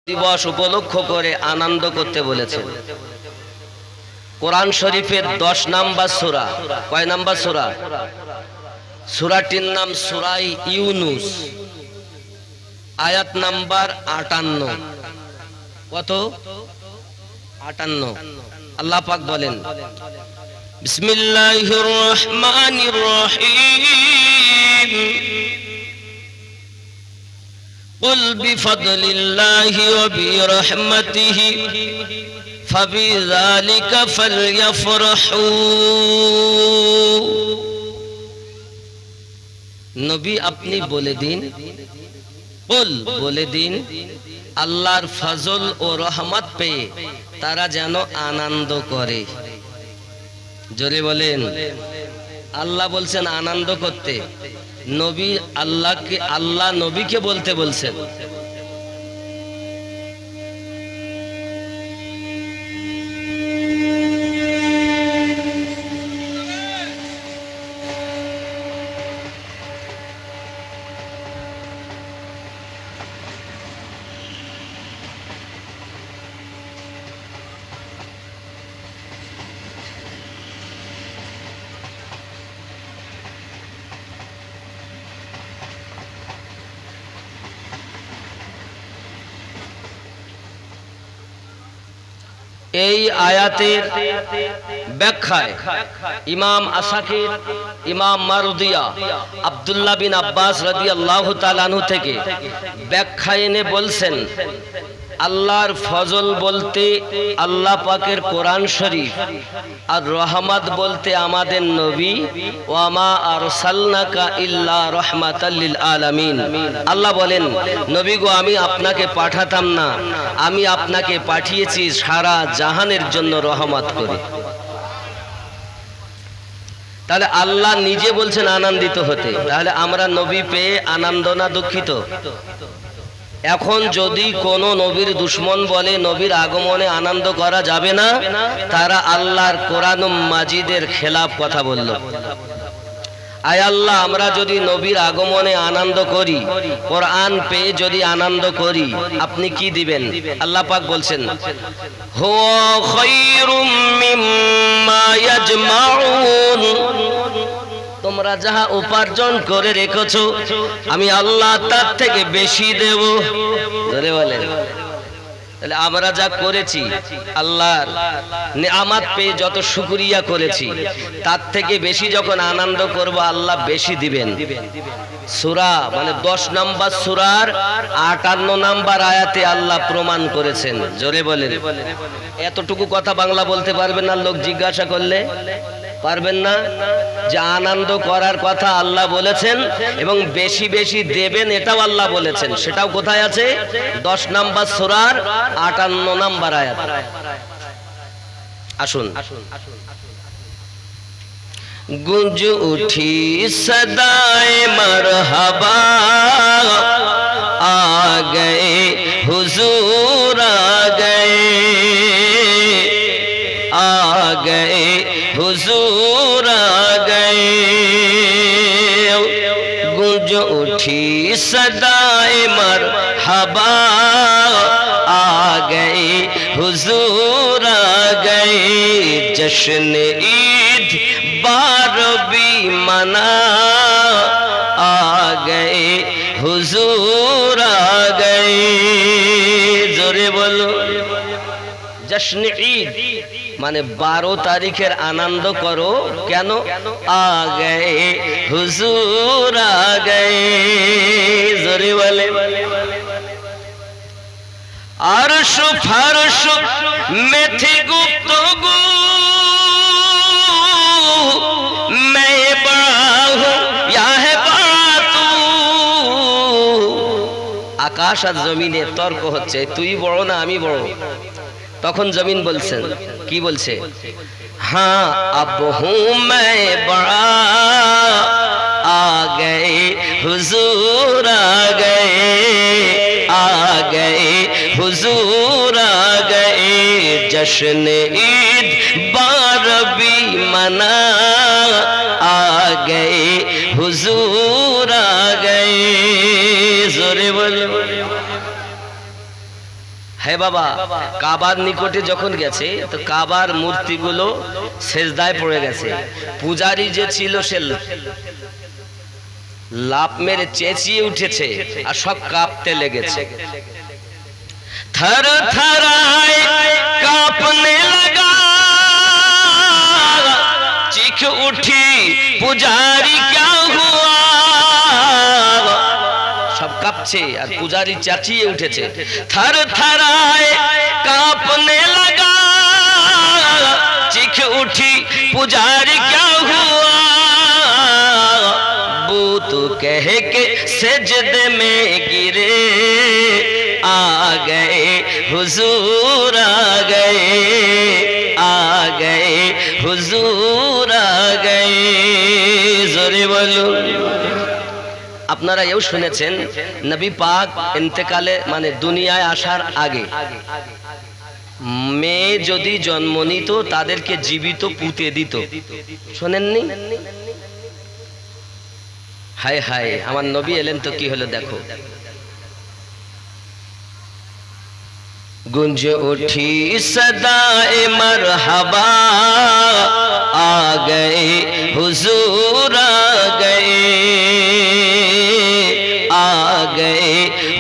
দিবস উপলক্ষ করে আনন্দ করতে বলেছেন। কোরআন শরীফের 10 নম্বর সূরা, কয় নম্বর সূরা? সূরাটির নাম সূরা ইউনূস, আয়াত নাম্বার 58। কত? 58। আল্লাহ পাক বলেন, বিসমিল্লাহির রহমানির রহিম, কুল বিফদলিল্লাহি ওয়া বিরহমাতিহি ফাবিযালিকা ফালইফরাহু। নবী আপনি বলে দিন, বলে দিন আল্লাহর ফজল ও রহমত পেয়ে তারা যেন আনন্দ করে। জোরে বলেন। আল্লাহ বলছেন আনন্দ করতে, নবী আল্লাহ নবীকে বলতে বলছেন। এই আয়াতের ব্যাখ্যায় ইমাম আসাকির, ইমাম মারুদিয়া, আব্দুল্লাহ বিন আব্বাস রাদিয়াল্লাহু তাআলা আনহু থেকে ব্যাখ্যা এনে বলছেন, আল্লাহর ফজল বলতে আল্লাহ পাকের কোরআন শরীফ, আর রহমত বলতে আমাদের নবী, ওয়া মা আরসালনাকা ইল্লা রাহমাতাল লিল আলামিন। আল্লাহ বলেন, নবী গো আমি আপনাকে পাঠাতাম না, আমি আপনাকে পাঠিয়েছি সারা জাহানের জন্য রহমত করে। তাহলে আল্লাহ নিজে বলছেন আনন্দিত হতে, তাহলে আমরা নবী পেয়ে আনন্দ না দুঃখিত? এখন যদি কোন নবীর দুশমন বলে নবীর আগমনে আনন্দ করা যাবে না, তারা আল্লাহর কোরআন মাজিদের খেলাফ কথা বলল। আয় আল্লাহ, আমরা যদি নবীর আগমনে আনন্দ করি, কোরআন পেয়ে যদি আনন্দ করি, আপনি কি দিবেন? আল্লাহ পাক বলছেন, হুয়া খায়রুম মিম্মা ইয়াজমাউন, তোমরা যাহা উপার্জন করে রেখেছো আমি আল্লাহ তার থেকে বেশি দেব। ধরে বলেন, তাহলে আমরা যা করেছি আল্লাহর নিয়ামত পেয়ে যত শুকরিয়া করেছি, তার থেকে বেশি যখন আনন্দ করব আল্লাহ বেশি দিবেন। সূরা মানে 10 নম্বর সূরার 58 নম্বর আয়াতে আল্লাহ প্রমাণ করেছেন। জোরে বলেন। এতটুকু কথা বাংলা বলতে পারবেন না? লোক জিজ্ঞাসা করলে পারবেন না? যে আনন্দ করার কথা আল্লাহ বলেছেন এবং বেশি বেশি দেবেন এটাও আল্লাহ বলেছেন। সেটাও কোথায় আছে? 10 নম্বর সূরার 58 নম্বর আয়াত। আসুন। গুঞ্জ উঠি সদায়ে মারহাবা, আ গয়ে হুজুর আ গয়ে, আ গয়ে হুজুর আ গয়ে। গুঞ্জ উঠি সদায়ে মারহাবা, আ গয়ে হুজুর আ গয়ে। জশ্ন ঈদ বারবি মনা, আ গয়ে হুজুর আ গয়ে। জোরে বলো। জশ্ন ঈদ মানে 12 তারিখের আনন্দ করো। কেন? আ গয়ে হুজুর আ গয়ে। জোরে বলে। আরশ ফারশ মে থে গুফতগু, मैं बड़ा हूँ या है बड़ा तू। আকাশ আর জমিনে তর্ক হচ্ছে, তুই বড় না আমি বড়। তখন জমিন বলছেন, কি বলছে? হ্যাঁ আব হুঁ मैं बड़ा, आ गए हुजूर आ गए, आ गए हुजूर आ गए। जश्न ईद बारबी मना, आ गए हुजूर आ गए। जोरे बोलो। হ্যাঁ বাবা, কাবার নিকটে যখন গেছে তো কাবার মূর্তিগুলো সেজদায় পড়ে গেছে। পূজারি যে ছিল সে লাফ মেরে চেঁচিয়ে উঠেছে আর সব কাঁপতে লেগেছে। থর থরায় কাঁপনে লাগা, চীখ উঠি পূজারি ক্যা হুয়া, সব কাঁপছে আর পূজারি চেঁচিয়ে উঠেছে। থর থরায় কাঁপনে লাগা, চীখ উঠি পূজারি ক্যা হুয়া, बूत कह के सजदे में गिरे, आ गए हुजूर आ गए, आ गए हुजूर आ गए। जोरे बोलो। আপনারা এও শুনেছেন নবী পাক ইন্তেকালে মানে দুনিয়ায় আসার আগে মেয়ে যদি জন্ম নিত তাদেরকে জীবিত পুঁতে দিত, শোনেননি? হায় হায়, আমার নবী এলেন তো কি হলো দেখো। গুঞ্জ উঠি সদায়ে মরহবা, আ গয়ে হুজুর আ গয়ে, আ গয়ে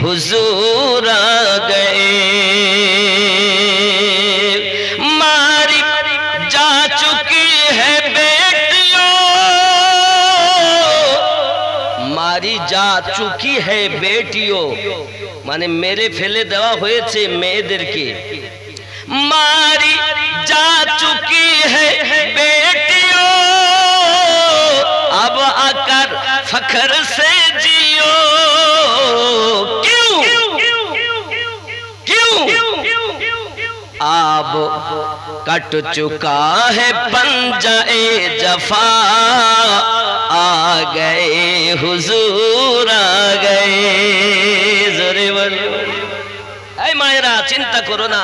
হুজুর আ গয়ে। মারি যা চুকি হ্যায় বেটিयों, মারি যা চুকি হ্যায় বেটিयों, মানে মেরে ফেলে দেওয়া হয়েছে মেয়েদেরকে। মারি যা চুকি হ্যায় বেটিयों, अब आकर फख्र से जियो। क्यों क्यों अब कट चुका है पंजाए जफा, आ गए हुजूर आ गए। जोरे बोलो। এই মায়েরা, চিন্তা করো না,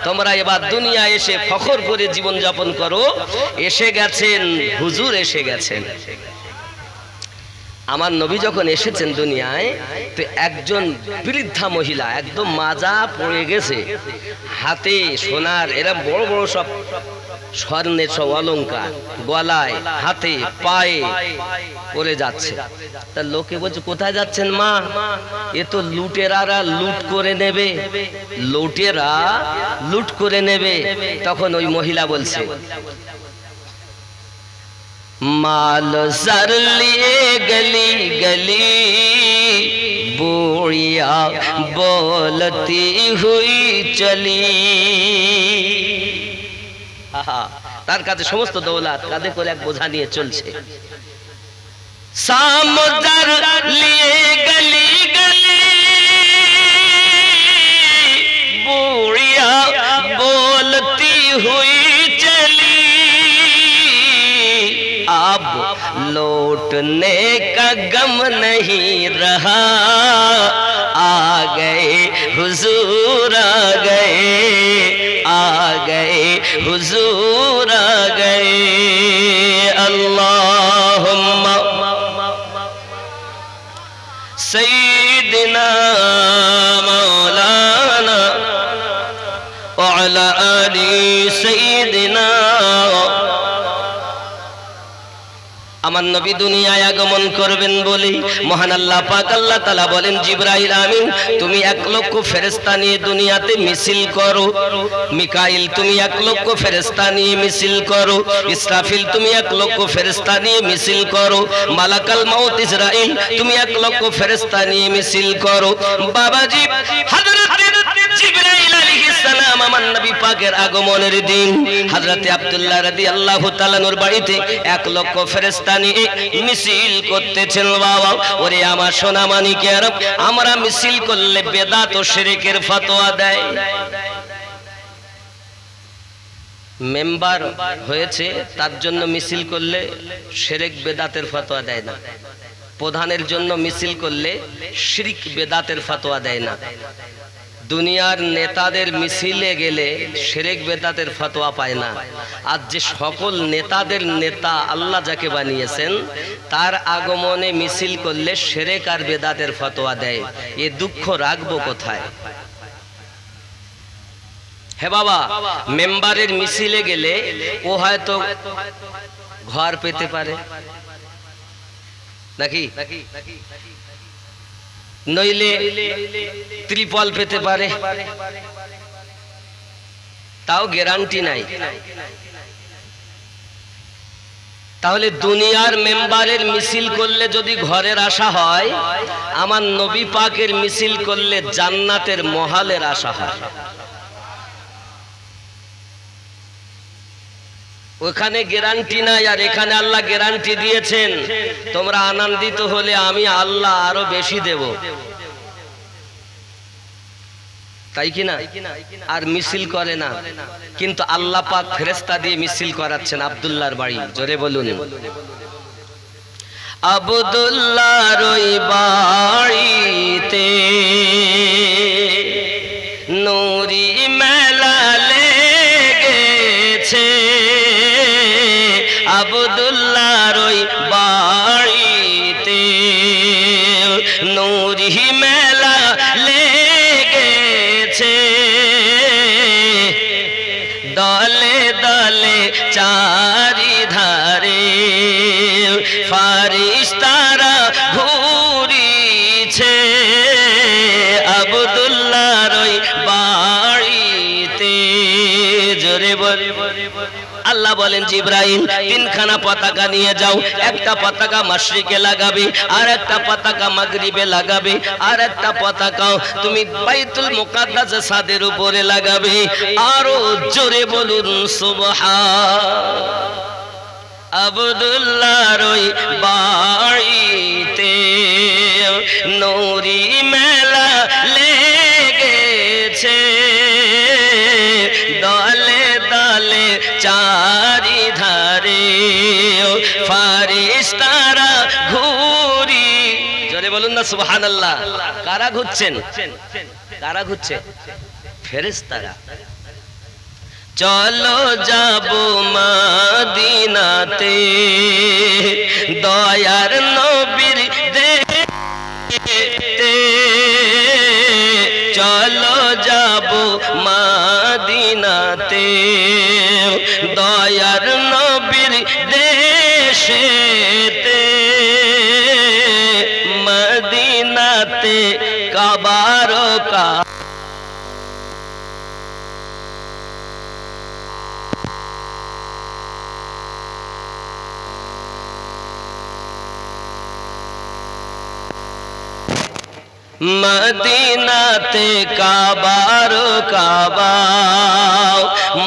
তোমরা এবার দুনিয়া এসে ফখর করে জীবন যাপন করো। এসে গেছেন হুজুর, এসে গেছেন। আমার নবী যখন এসেছেন দুনিয়ায় তো একজন বৃদ্ধা মহিলা একদম মাজা পড়ে গেছে, হাতে সোনার এরকম বড় বড় সব স্বর্ণের সব অলংকার গলায় হাতে পায়ে পরে যাচ্ছে। তা লোকে বলছে কোথায় যাচ্ছেন মা? এ তো লুটেরারা লুট করে নেবে, লুটেরা লুট করে নেবে। তখন ওই মহিলা বলছে माल सर लिए गली गली, बूढ़िया बोलती हुई चली। তার কাছে সমস্ত দৌলত কাঁধে করে এক বোঝা নিয়ে চলছে। सामदर लिए गली गली, बूढ़िया बोलती हुई चली। अब लौटने का गम नहीं रहा, आ गए हुजूर आ गए, आ गए हुजूर आ गए। अल्लाहुम्मा सय्यिदना मौलाना व अला आलि सय्यिदना। আমার নবী দুনিয়ায় আগমন করবেন বলে মহান আল্লাহ পাক আল্লাহ তাআলা বলেন জিবরাইল আমিন তুমি 1 লক্ষ ফেরেশতা নিয়ে দুনিয়াতে মিছিল করো। মিকাইল তুমি 1 লক্ষ ফেরেশতা নিয়ে মিছিল করো। ইসরাফিল তুমি 1 লক্ষ ফেরেশতা নিয়ে মিছিল করো। মালাকাল মাউত ইসরাইল তুমি 1 লক্ষ ফেরেশতা নিয়ে মিছিল করো। বাবাজি হযরত জিবরাইল আলাইহিস সালাম আমার নবী পাকের আগমনের দিন হযরতে আব্দুল্লাহ রাদিয়াল্লাহু তাআলা নূর বাড়িতে 1 লক্ষ ফেরেশতা নিয়ে মিছিল করতেছেন। বাবা ওরে আমার সোনা মানিকের, আমরা মিছিল করলে বেদাত ও শিরকের ফতোয়া দেয়। মেম্বার হয়েছে তার জন্য মিছিল করলে শিরক বেদাতের ফতোয়া দেয় না। প্রধানের জন্য মিছিল করলে শিরক বেদাতের ফতোয়া দেয় না। দুনিয়ার নেতাদের মিছিলে গেলে শিরক বেদাতের ফতোয়া পায় না। আর যে সকল নেতাদের নেতা আল্লাহ যাকে বানিয়েছেন তার আগমনে মিছিল করলে শিরক আর বেদাতের ফতোয়া দেয়। এ দুঃখ রাখবো কোথায়? হে বাবা, মেম্বারের মিছিলে গেলে ও হয়তো ঘর পেতে পারে নাকি, নইলে ত্রিপল পেতে পারে, তাও গ্যারান্টি নাই। তাহলে দুনিয়ার মেম্বারের মিছিল করলে যদি ঘরের আশা হয়, আমার নবী পাকের মিছিল করলে জান্নাতের মহালের আশা হয়। ওখানে গ্যারান্টি নাই, আর এখানে আল্লাহ গ্যারান্টি দিয়েছেন, তোমরা আনন্দিত হলে আমি আল্লাহ আরো বেশি দেব, তাই কিনা? আর মিছিল করে না, কিন্তু আল্লাহ পাক ফেরেশতা দিয়ে মিছিল করাচ্ছেন আব্দুল্লাহর বাড়ি। জোরে বলুন, আব্দুল্লাহর ওই বাড়িতে নূরি মেলা লেগেছে, আব্দুল্লাহর ওই বাড়িতে নূরি মেলা লেগেছে, দলে দলে চারিধারে ফারিস্তারা ঘুরিছে, আব্দুল্লাহর ওই বাড়িতে। জোরে বল। আল্লাহ বলেন, জিবরাইল তিনখানা পতাকা নিয়ে যাও, একটা পতাকা মাশরিকে লাগাবে, আর একটা পতাকা মাগরিবে লাগাবে, আর একটা পতাকা তুমি বাইতুল মুকাদ্দাসের ছাদের উপরে লাগাবে। আরো জোরে বলুন সুবহান। আব্দুল্লাহর ওই বাড়িতে নূরি মেলা লেগেছে, দলে দলে চারিধারে ফারিস্তারা ঘুরি। জোরে বলুন না সুবহানাল্লাহ। কারা ঘুরছেন? কারা ঘুরছে? ফেরেশতারা। চলো যাব মদিনাতে, দয়ার নবীর দেখতে, চলো যাব মদিনাতে, দয়ার নবীর দেশেতে, মদিনাতে কাবার কা মদিনাতে কাবার কাবা,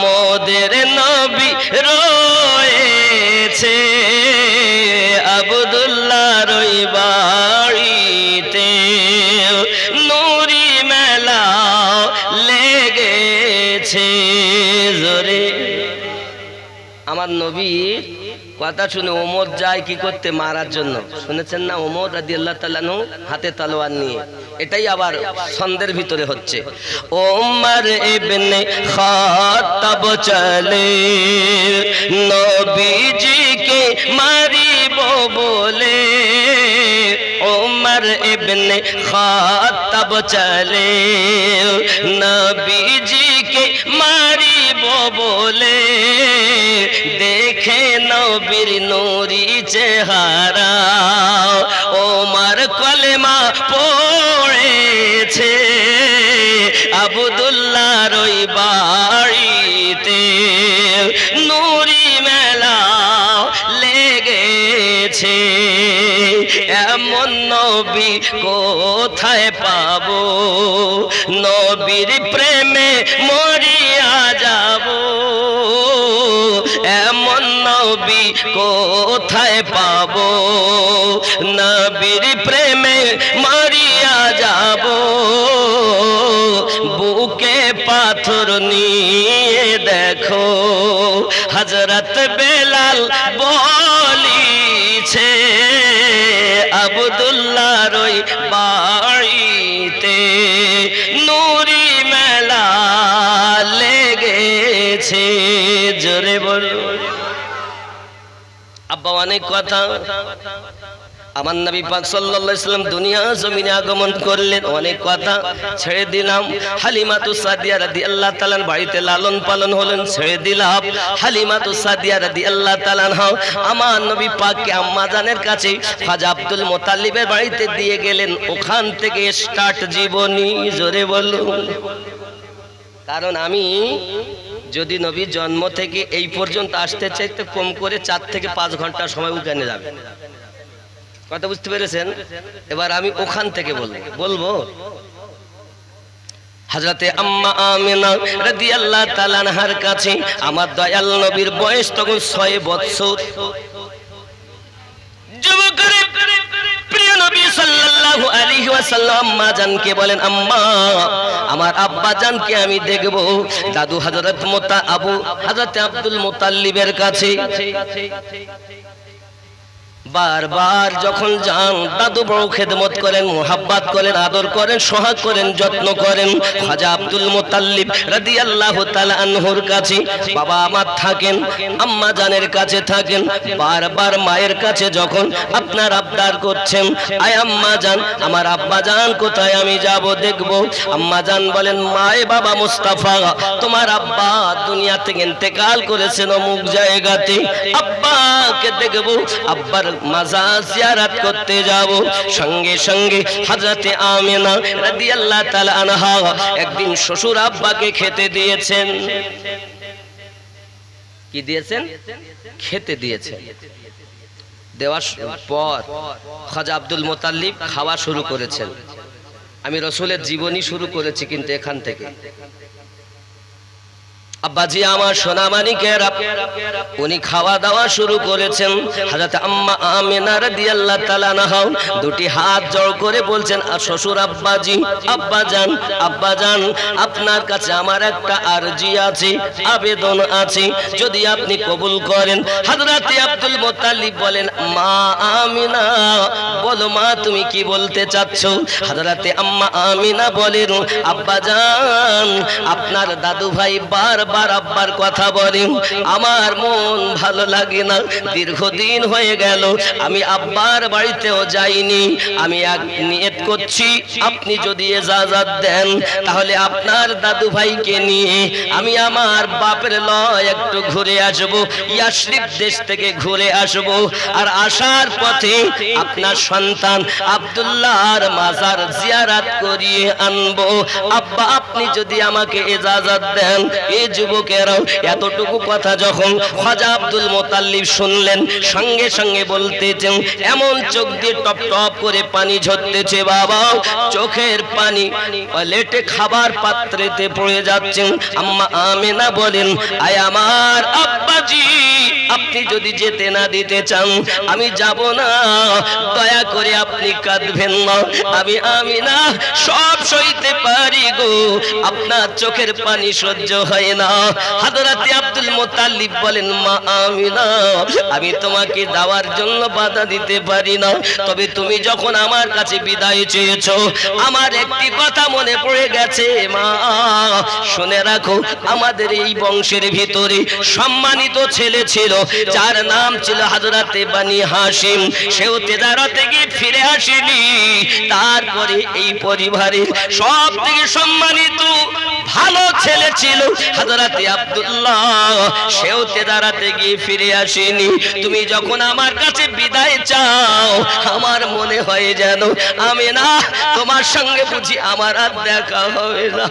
মোদের নবী রয়েছে, আব্দুল্লাহর ওই বাড়িতে নূরি মেলা লেগেছে। জোরে। আমার নবী কথা শুনে ওমর যায় কি করতে? মারার জন্য। শুনেছেন না? ওমর রাদিয়াল্লাহু তাআলা আনহু হাতে তলোয়ার নিয়ে। এটাই আবার ছন্দের ভিতরে হচ্ছে। ওমর ইবনে খাত্তাব চলে নবীজিকে মারিব বলে, ওমর ইবনে খাত্তাব চলে নবীজিকে মারিব বলে, দেখে নবীর নূরি চেহারা ওমর কলেমা পড়েছে, আব্দুল্লাহর ওই বাড়িতে নূরি মেলা লেগেছে। এমন নবী কোথায় পাবো, নবীর প্রেমে মরিয়া যাব, এমন নবী কোথায় পাবো, নবীর প্রেমে মরিয়া যাব, বুকে পাথর নিয়ে দেখো হযরত বেলাল বলিছে, আব্দুল্লাহর ওই বাড়িতে নূরি মেলা লেগেছে। জোরে বলো। আব্বা অনেক কথা, আমার নবী পাক সাল্লাল্লাহু আলাইহি ওয়াসাল্লাম দুনিয়া জমিনে আগমন করলেন, অনেক কথা ছেড়ে দিলাম। হালিমাতু সাদিয়া রাদিয়াল্লাহু তাআলা বাড়িতে লালন পালন হলেন, ছেড়ে দিলাম। হালিমাতু সাদিয়া রাদিয়াল্লাহু তাআলা আমার নবী পাককে আম্মা জানের কাছে খাজা আব্দুল মুত্তালিবের বাড়িতে দিয়ে গেলেন। ওখান থেকে স্টার্ট জীবনী, জোরে বলুন। কারণ আমি যদি নবীর জন্ম থেকে এই পর্যন্ত আসতে চাই তো কম করে 4 থেকে 5 ঘন্টা সময় ওখানে যাবে। কথা বুঝতে পেরেছেন? এবার আমি ওখান থেকে বলবো হযরতে আম্মা আমিনা রাদিয়াল্লাহু তাআলা আনহার কাছে আমার দয়াল নবীর বয়স তখন 6 বছর। যুবকরে প্রিয় নবী সাল্লাল্লাহু আলাইহি ওয়াসাল্লাম আম্মা জানকে বলেন, আম্মা আমার আব্বা জানকে আমি দেখব। দাদু হযরতে আব্দুল মুত্তালিবের কাছে বারবার যখন যান, দাদু বড় খেদমত করেন, মোহাব্বত করেন, আদর করেন, সোহাগ করেন, যত্ন করেন। খাজা আব্দুল মুত্তালিব রাদিয়াল্লাহু তাআলা আনহুর কাছে বাবা আমার থাকেন, আম্মা জানের কাছে থাকেন। বারবার মায়ের কাছে যখন আপনার আবদার করছেন, আয় আম্মা জান আমার আব্বা জান কোথায়, আমি যাব দেখব। আম্মা জান বলেন, মায়ে বাবা মুস্তাফা তোমার আব্বা দুনিয়া থেকে ইন্তেকাল করেছেন অমুক জায়গাতে, আব্বাকে দেখব, আব্বার মাজার জিয়ারত করতে যাব। সঙ্গে সঙ্গে হযরতে আমিনা রাদিয়াল্লাহু তাআলা আনহা একদিন শ্বশুর আব্বাকে খেতে দিয়েছেন। কি দিয়েছেন? খেতে দিয়েছেন। দেওয়ার পর খাজা আব্দুল মুত্তালিব খাওয়া শুরু করেছেন। আমি রাসূলের জীবনী শুরু করেছি কিন্তু এখান থেকে। আব্বাজি আমার সোনামানিকেরা উনি খাওয়া দাওয়া শুরু করেছেন। হযরত আম্মা আমিনা রাদিয়াল্লাহু তাআলা আনহা দুটি হাত জোড় করে বলছেন, শ্বশুর আব্বাজি, আব্বাজান, আব্বাজান আপনার কাছে আমার একটা আরজি আছে, আবেদন আছে, যদি আপনি কবুল করেন। হযরত আব্দুল মুত্তালিব বলেন, মা আমিনা বলো মা তুমি কি বলতে চাচ্ছ? হযরত আম্মা আমিনা বলেন, আব্বাজান আপনার দাদু ভাই বারবার আব্বার কথা বলেন, আমার মন ভালো লাগে না। দীর্ঘদিন হয়ে গেল আমি আব্বার বাড়িতেও যাইনি। আমি নিয়ত করছি আপনি যদি ইজাজত দেন তাহলে আপনার দাদু ভাইকে নিয়ে আমি আমার বাপের লয় একটু ঘুরে আসব, ইয়াসরিব দেশ থেকে ঘুরে আসব। আর আসার পথে আপনার সন্তান আব্দুল্লাহর মাজার জিয়ারত করিয়ে আনবো। আব্বা আপনি যদি আমাকে ইজাজত দেন। এই যুবকেরাও এতটুকু কথা যখন খাজা আব্দুল মুত্তালিব শুনলেন, সঙ্গে সঙ্গে বলতেছেন, এমন চোখ দিয়ে টপ টপ করে পানি ঝরতেছে বাবা, চোখের পানি প্লেটে খাবার পাত্রেতে পড়ে যাচ্ছেন। আম্মা আমিনা বলেন, আয় আমার আব্বাজি আপনি যদি যেতে না দিতে চান আমি যাব না, দয়া করে আপনি কাঁদবেন না, আমি আমিনা সব সইতে পারি গো, আপনার চোখের পানি সহ্য হয় না। হযরতে আব্দুল মুত্তালিব বলেন, মা আমিনা আমি তোমাকে যাওয়ার জন্য বাধা দিতে পারি না, তবে তুমি যখন আমার কাছে বিদায় চেয়েছো আমার একটি কথা মনে পড়ে গেছে মা, শুনে রাখো আমাদের এই বংশের ভিতরে সম্মানিত ছেলে ছিল যার নাম ছিল হযরতে বনি হাশিম, সেও তেজারতে গিয়ে ফিরে আসেনি। তারপরে এই পরিবারের সব থেকে সম্মানিত ভালো ছেলে ছিল হযরতে আব্দুল্লাহ, সেও তেজারতে গিয়ে ফিরে আসেনি। তুমি যখন আমার কাছে বিদায় চাও আমার মনে হয় যেন আমি না তোমার সঙ্গে বুঝি আমার আর দেখা হবে না,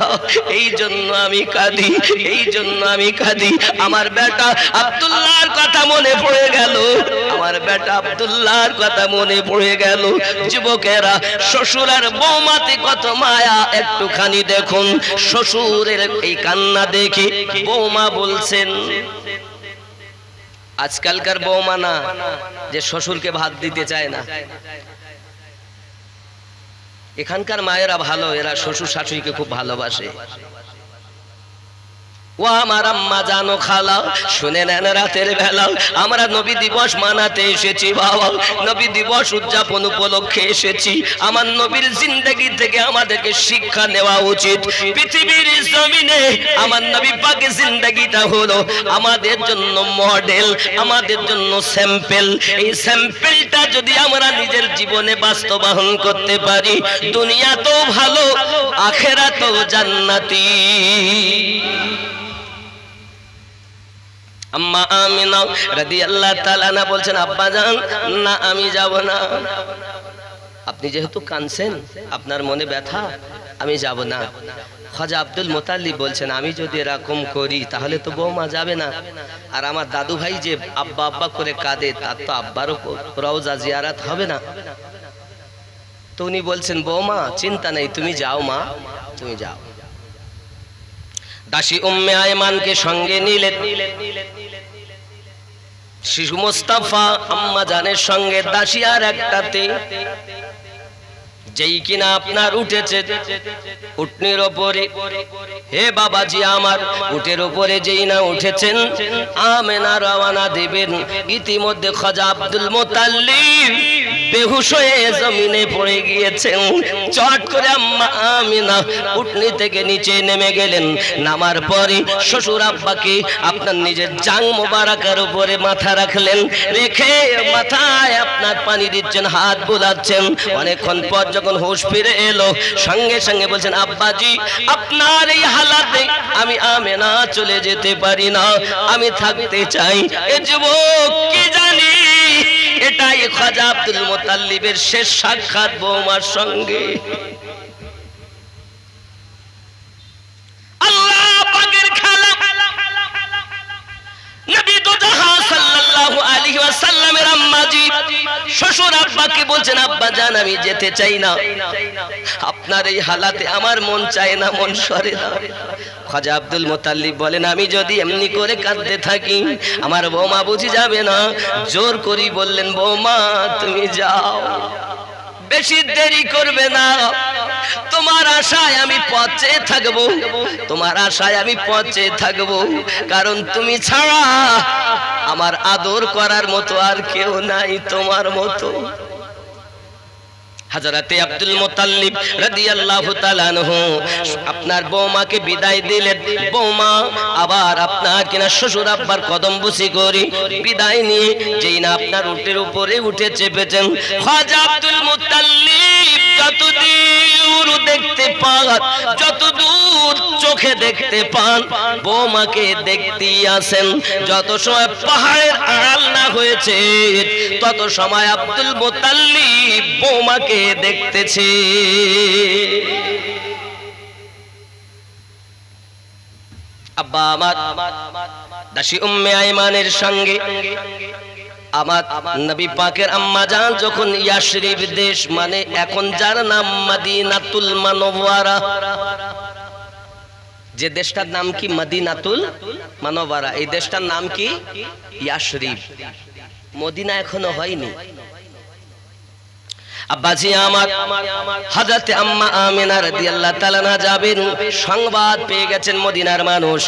এই জন্য আমি কাঁদি, এই জন্য আমি কাঁদি। আমার বেটা আব্দুল্লাহর কথা মনে পড়ে গেল, আমার বেটা আব্দুল্লাহর কথা মনে পড়ে গেল। যুবকেরা শ্বশুর আর বৌমাতে কত মায়া একটুখানি দেখুন। শ্বশুরের এই কান্না দেখে বৌমা বলছেন, আজকালকার বৌমা না যে শ্বশুরকে ভাত দিতে চায় না, এখানকার মায়েরা ভালো, এরা শ্বশুর শাশুড়িকে খুব ভালোবাসে। ও আমার আম্মা জানো খালা, শুনে নেন, রাতের বেলা আমরা নবী দিবস মানাতে এসেছি বাবা। নবী দিবস উদযাপন উপলক্ষে এসেছি। আমার নবীর জিন্দেগি থেকে আমাদেরকে শিক্ষা নেওয়া উচিত। পৃথিবীর জমিনে আমার নবী পাকের জিন্দেগিটা হলো আমাদের জন্য মডেল, আমাদের জন্য স্যাম্পল। এই স্যাম্পলটা যদি আমরা নিজের জীবনে বাস্তবায়ন করতে পারি, দুনিয়া তো ভালো, আখিরাতও জান্নাতি। আম্মা আমিনা রাদিয়াল্লাহু তাআলা আনহা বলছেন, আব্বা জান না আমি যাব না। আপনি যেহেতু কাঁদছেন, আপনার মনে ব্যথা, আমি যাব না। খাজা আব্দুল মুতাল্লিব বলছেন, আমি যদি এরকম করি তাহলে তো বৌমা যাবে না। আর আমার দাদু ভাই যে আব্বা আব্বা করে কাঁদে, তার তো আব্বারও রওজা জিয়ারত হবে না। তো উনি বলছেন, বৌমা চিন্তা নেই, তুমি যাও মা, তুমি যাও। দাসী উম্মে আয়মানকে সঙ্গে নিলেন। শিশু মোস্তাফা আম্মা জানের সঙ্গে দাসী আর একটাতে, যেই কিনা আপনার উঠেছে উটনির ওপরে। হে বাবাজি আমার, উটের ওপরে যেই না উঠেছেন, আমেনা রওনা দিবেন, ইতিমধ্যে খাজা আব্দুল মুতাল্লিব বেহুশ হয়ে জমিনে পড়ে গিয়েছেন। চট করে আম্মা আমিনা উটনি থেকে নিচে নেমে গেলেন। নামার পরে শ্বশুর আব্বাকে আপনার নিজের জাং মোবারকের উপরে মাথা রাখলেন, রেখে মাথায় আপনার পানি দিচ্ছেন, হাত বোলাচ্ছেন। অনেকক্ষণ পর যখন হুঁশ ফিরে এলো, সঙ্গে সঙ্গে বলছেন, আব্বাজি আপনার এই হালাতে আমি আমেনা চলে যেতে পারি না, আমি থাকতে চাই। এ যুবক কি জানি এটাই খাজা আব্দুল মুতাল্লিবের শেষ সাক্ষাৎ বৌমার সঙ্গে। আল্লাহ পাকের খেলা। নবী দো জাহান সাল্লাল্লাহু আলাইহি ওয়াসাল্লামের আম্মাজি শ্বশুর আব্বাকে বলছেন, আব্বা জান আমি যেতে চাই না, আপনার এই হালাতে আমার মন চায় না, মন সরে না। খাজা আব্দুল মুতাল্লিব বলেন, আমি যদি এমনি করে কাঁদতে থাকি আমার বৌমা বুঝি যাবে না। জোর করি বললেন, বৌমা তুমি যাও, বেশি দেরি করবে না, তোমার আশায় আমি পথে থাকবো, তোমার আশায় আমি পথে থাকবো, কারণ তুমি ছাড়া আমার আদর করার মতো আর কেউ নাই তোমার মতো। হযরতে আব্দুল মুতাল্লিব রাদিয়াল্লাহু তাআলা আনহু আপনার বৌমাকে বিদায় দিলেন। বৌমা আবার আপনার কিনা শ্বশুর আব্বার কদম বুসি করে বিদায় নিয়ে যেই না আপনার উটের উপরে উঠে চেপেছেন, খাজা আব্দুল মুতাল্লিব যতদূর দেখতে পান, যতদূর চোখে দেখতে পান, বৌমাকে দেখতেই আসেন। যত সময় পাহাড়ের আড়াল না হয়েছে, তত সময় আব্দুল মুতাল্লিব বৌমাকে দেখতেছে। আব্বা আমার দাসী উম্মে আইমানের সঙ্গে আমার নবী পাকের আম্মা জান যখন ইয়াশরিব দেশ, মানে এখন যার নাম মদিনাতুল মুনাওয়ারা, যে দেশটার নাম কি মদিনাতুল মুনাওয়ারা, এই দেশটার নাম কি ইয়াশরিব, মদিনা এখনো হয়নি। আব্বাজি আমার হযরতে আম্মা আমিনা রাদিয়াল্লাহু তাআলা আনহা যাবেন, সংবাদ পেয়ে গেছেন মদিনার মানুষ,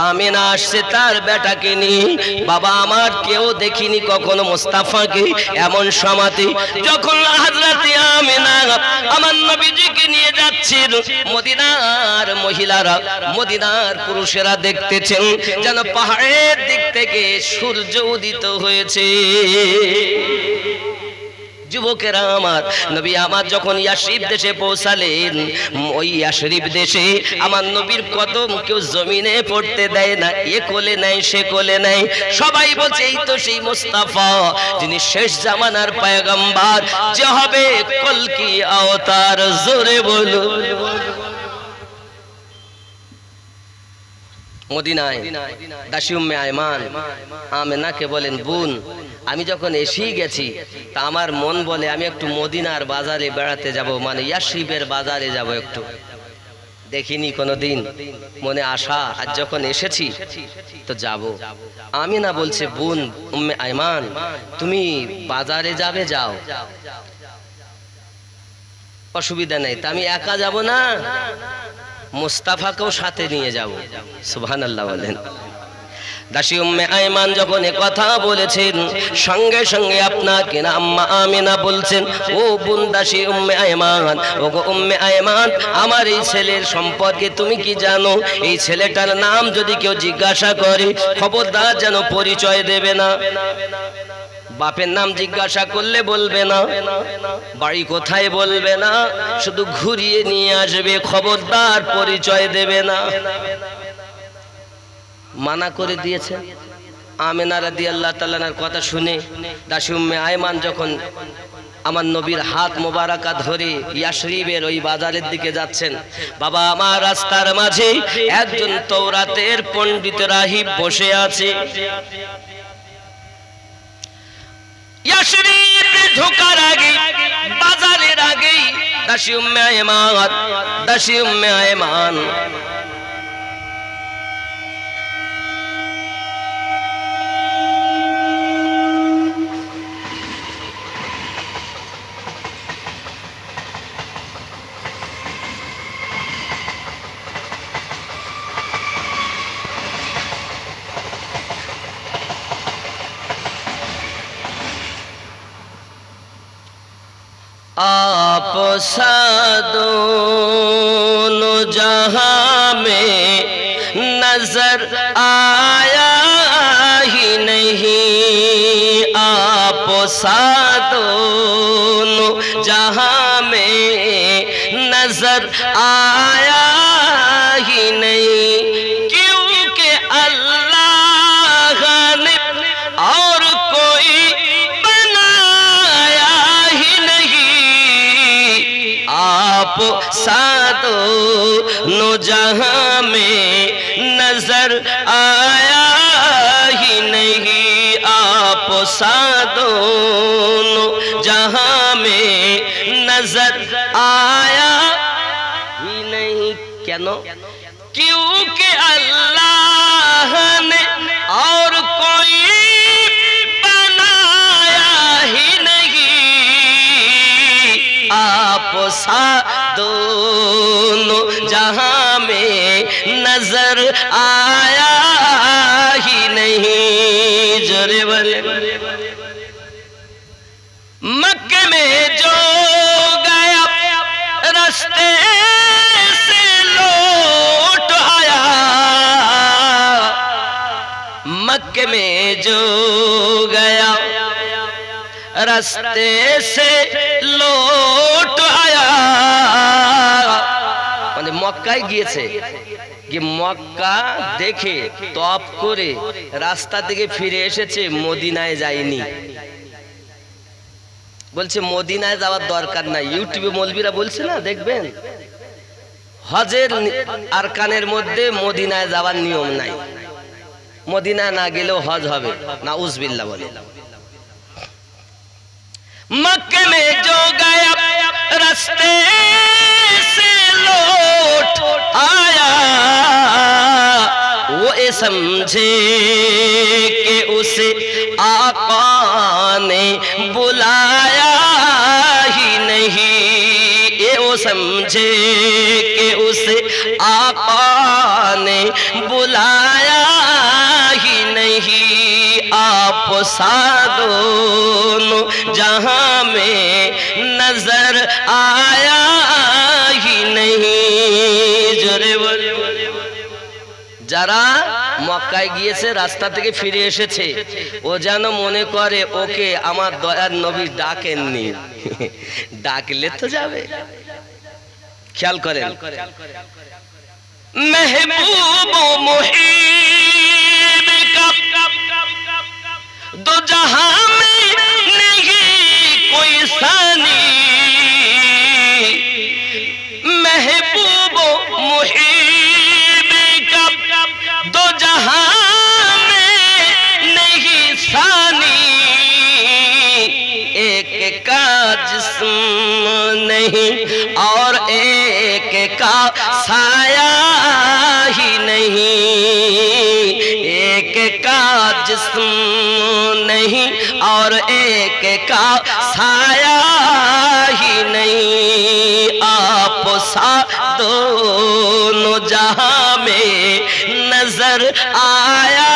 আমিনা আসছে তার বেটাকে নিয়ে। বাবা আমার কেউ দেখিনি কখনো মুস্তাফাকে এমন সমাধি। যখন হযরতে আমিনা আমার নবীজিকে নিয়ে যাচ্ছেন, মদিনার মহিলারা, মদিনার পুরুষেরা দেখতেছেন যেন পাহাড়ের দিক থেকে সূর্য উদিত হয়েছে। যুবকেরা আমার, নবী আমার যখন ইয়াশরিব দেশে পৌঁছালেন, ওই ইয়াশরিব দেশে আমার নবীর কদম কেউ জমিনে পড়তে দেয় না, এ কোলে নাই সে কোলে নাই, সবাই বলছে এই তো সেই মুস্তাফা যিনি শেষ জামানার পয়গম্বর, যে হবে কলকি আওতার। জোরে বলো। মদিনায় দাসী উম্মে আয়মান আমেনাকে বলেন, বোন আমি যখন এসেই গেছি তা আমার মন বলে আমি একটু মদিনার বাজারে বেড়াতে যাব, মানে ইয়াশরিবের বাজারে যাব, একটু দেখিনি কোনোদিন, মনে আশা, আজ যখন এসেছি তো যাব। আমিনা বলছে, বোন উম্মে আয়মান তুমি বাজারে যাবে, যাও, অসুবিধা নেই, তা আমি একা যাব না, মুস্তাফাকেও সাথে নিয়ে যাব। সুবহানাল্লাহ বলেন। দাসী উম্মে আয়মান যখন এ কথা বলেছেন, সঙ্গে সঙ্গে আপনাকে না আম্মা আমিনা বলছেন, ও বোন দাসী উম্মে আয়মান, ও গো উম্মে আয়মান, আমার এই ছেলের সম্পর্কে তুমি কি জানো? এই ছেলেটার নাম যদি কেউ জিজ্ঞাসা করে, খবরদার যেন পরিচয় দেবে না। বাপের নাম জিজ্ঞাসা করলে বলবে না, বাড়ি কোথায় বলবে না, শুধু ঘুরিয়ে নিয়ে আসবে, খবরদার পরিচয় দেবে না। মানা করে দিয়েছে। আমিনা রাদিয়াল্লাহু তাআলার কথা শুনে দাসী উম্মে আয়মান যখন আমার নবীর হাত মোবারকা ধরে ইয়াসরিবের ওই বাজারের দিকে যাচ্ছেন, বাবা আমার রাস্তার মাঝে একজন তওরাতের পণ্ডিত রাহিব বসে আছে। ইয়াসরিবে ঢোকার আগে, বাজারের আগে দাসী উম্মে আয়মান आप दोनों जहां में नजर आया ही नहीं, आप दोनों जहां में नजर आया ही नहीं, क्योंकि अल्लाह ने और कोई आप दोनों जहां में नजर आया ही नहीं, आप दोनों जहां में नजर आया ही नहीं। क्यों? क्योंकि अल्लाह ने और कोई बनाया ही नहीं, आप दोनों जहां में नजर आया ही नहीं। जोरे बोले। मक्के में जो गया रास्ते से लौट आया, मक्के में जो गया रास्ते से लौट आया, মানে মক্কায় গিয়েছে, যে মক্কা দেখে তপ করে রাস্তা থেকে ফিরে এসেছে, মদিনায় যায়নি। বলছে মদিনায় যাওয়ার দরকার নাই। ইউটিউবে মৌলবীরা বলছে না, দেখবেন হজের আরকানের মধ্যে মদিনায় যাওয়ার নিয়ম নাই, মদিনা না গেলেও হজ হবে। নাউজুবিল্লাহ বলে। मक्के में जो गया रास्ते से लौट आया, वो ये समझे कि उसे आका ने बुलाया ही नहीं, ये वो समझे कि उसे आका ने बुलाया ही नहीं, आप दोनों जहां में नजर आया ही नहीं। जोरे बोले। যারা মক্কায় গিয়েছে রাস্তা থেকে ফিরে এসেছে, ও যেন মনে করে ওকে আমার দয়ার নবী ডাকেননি, ডাকলে তো যাবে। খেয়াল করেন, महबूब मुहीब का दो जहां में नहीं कोई सानी, महबूब मुहीब का दो जहां में नहीं सानी, एक का जिस्म नहीं और एक का साया ही नहीं, एक का जिस्म नहीं और एक का साया ही नहीं, आप दोनों नजर आया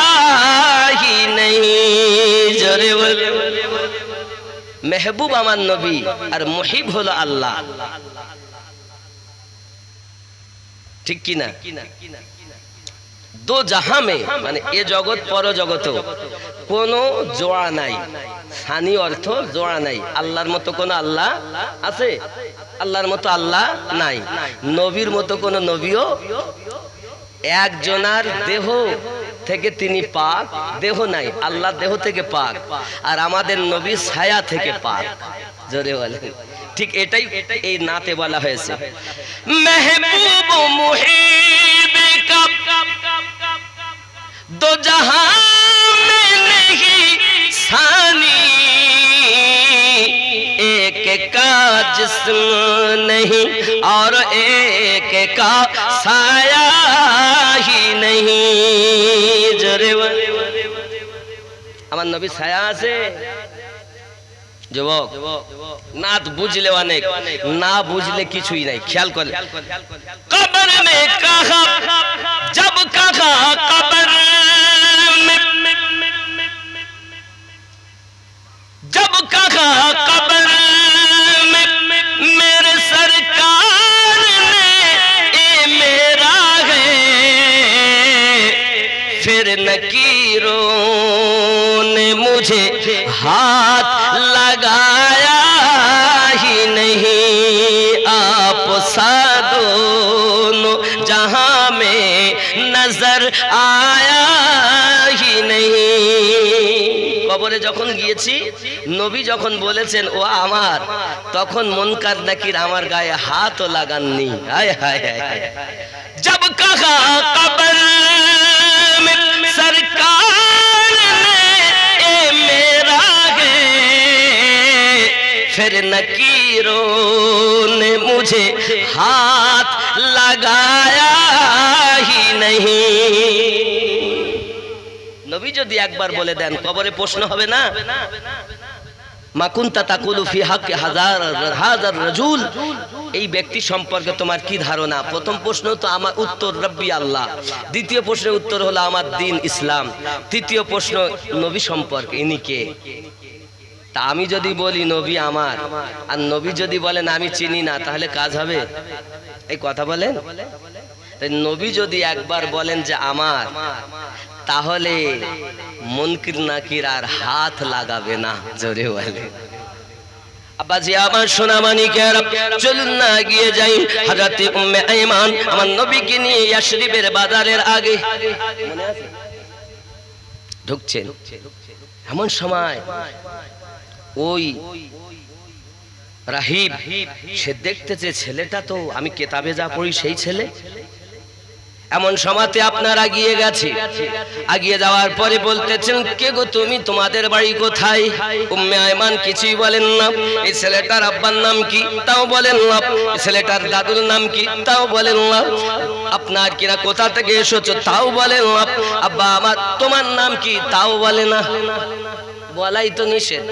ही नहीं। जोरे बोल महबूब আমার নবী আর মুহিব হলো আল্লাহ, ঠিক কি না? দো জাহাঁ মে মানে এ জগৎ পর জগতেও কোনো জোড়া নাই, সানি অর্থ জোড়া নাই। আল্লাহর মতো কোনো আল্লাহ আছে? আল্লাহর মতো আল্লাহ নাই। নবীর মতো কোনো নবীও একজনার দেহ থেকে তিনি পাক, দেহ নাই, আল্লাহ দেহ থেকে পাক, আর আমাদের নবী ছায়া থেকে পাক। জোরে বলেন। ঠিক এটাই এই নাতে বলা হয়েছে, মেহবুব মুহিব কা दो जहां में नहीं सानी, एक का जिस्म नहीं और एक का साया ही नहीं। जोरे আমার নবী ছায়া আছে। যুবক নাত বুঝলে অনেক, না বুঝলে কিছুই নাই। খেয়াল করে কবর মে কাহা জব কাহা কবর जब कहा कब्र में मेरे सरकार ने ए मेरा है, फिर नकीरों ने मुझे हाथ लगाया ही नहीं। आप सा दोनों जहां में नजर आया ही नहीं। কবরে যখন গিয়েছি, নবী যখন বলেছেন ও আমার, তখন মুনকার নাকির আমার গায়ে হাতও লাগাননি। হায় হায় হায়। जब कहा कब्र में सरकार ने ए मेरा है, फिर नकीरों ने मुझे हाथ लगाया ही नहीं। নবী যদি একবার বলে দেন, কবরে প্রশ্ন হবে না, মা কুনতা তাকুলু ফি হাক্কি হাজার রাজুল, এই ব্যক্তি সম্পর্কে তোমার কি ধারণা? প্রথম প্রশ্ন তো আমার উত্তর রব্বি আল্লাহ, দ্বিতীয় প্রশ্নের উত্তর হলো আমার দিন ইসলাম, তৃতীয় প্রশ্ন নবী সম্পর্কে ইনি কে। তা আমি যদি বলি নবী আমার, আর নবী যদি বলেন আমি চিনি না, তাহলে কাজ হবে? এই কথা বলেন। তাই নবী যদি একবার বলেন যে আমার, তাহলে মুনকির নাকির আর হাত লাগাবে না। জোরে বলে আব্বাজি আমার সোনা মানিকেরা, চলুন না গিয়ে যাই হযরত উম্মে আইমান আমার নবীকে নিয়ে ইয়াশরিবের বাজারের আগে মনে আছে ঢুকছেন, এমন সময় ওই রাহিব সে দেখতেছে ছেলেটা তো আমি কিতাবে যা পড়ি সেই ছেলে। এমন সময়তে আপনারা গিয়ে গেছে, আগিয়ে যাওয়ার পরে বলতেছেন কে গো তুমি, তোমাদের বাড়ি কোথায়? উম্মে আয়মান কিছুই বলেন না। এই ছেলেটার আব্বার নাম কি তাও বলেন না, এই ছেলেটার দাদুর নাম কি তাও বলেন না, আপনার কিনা কোথা থেকে এসেছো তাও বলেন না, আব্বা আমার তোমার নাম কি তাও বলে না, বলাই তো নিষেধ।